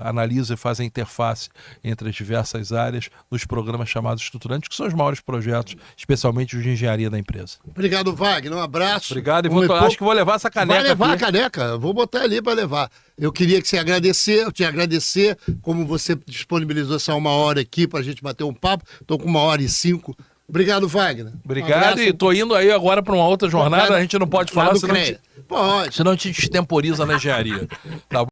Analisa e faz a interface entre as diversas áreas nos programas chamados estruturantes, que são os maiores projetos, especialmente os de engenharia da empresa. Obrigado, Wagner. Um abraço. Obrigado, e acho que vou levar essa caneca. Vai levar aqui. a caneca, vou botar ali para levar. Eu queria que você te agradecer, como você disponibilizou essa 1 hora aqui para a gente bater um papo. Estou com 1h05. Obrigado, Wagner. Obrigado, e tô indo aí agora para uma outra jornada, a gente não pode falar, Pode. senão a gente destemporiza na engenharia. Tá bom?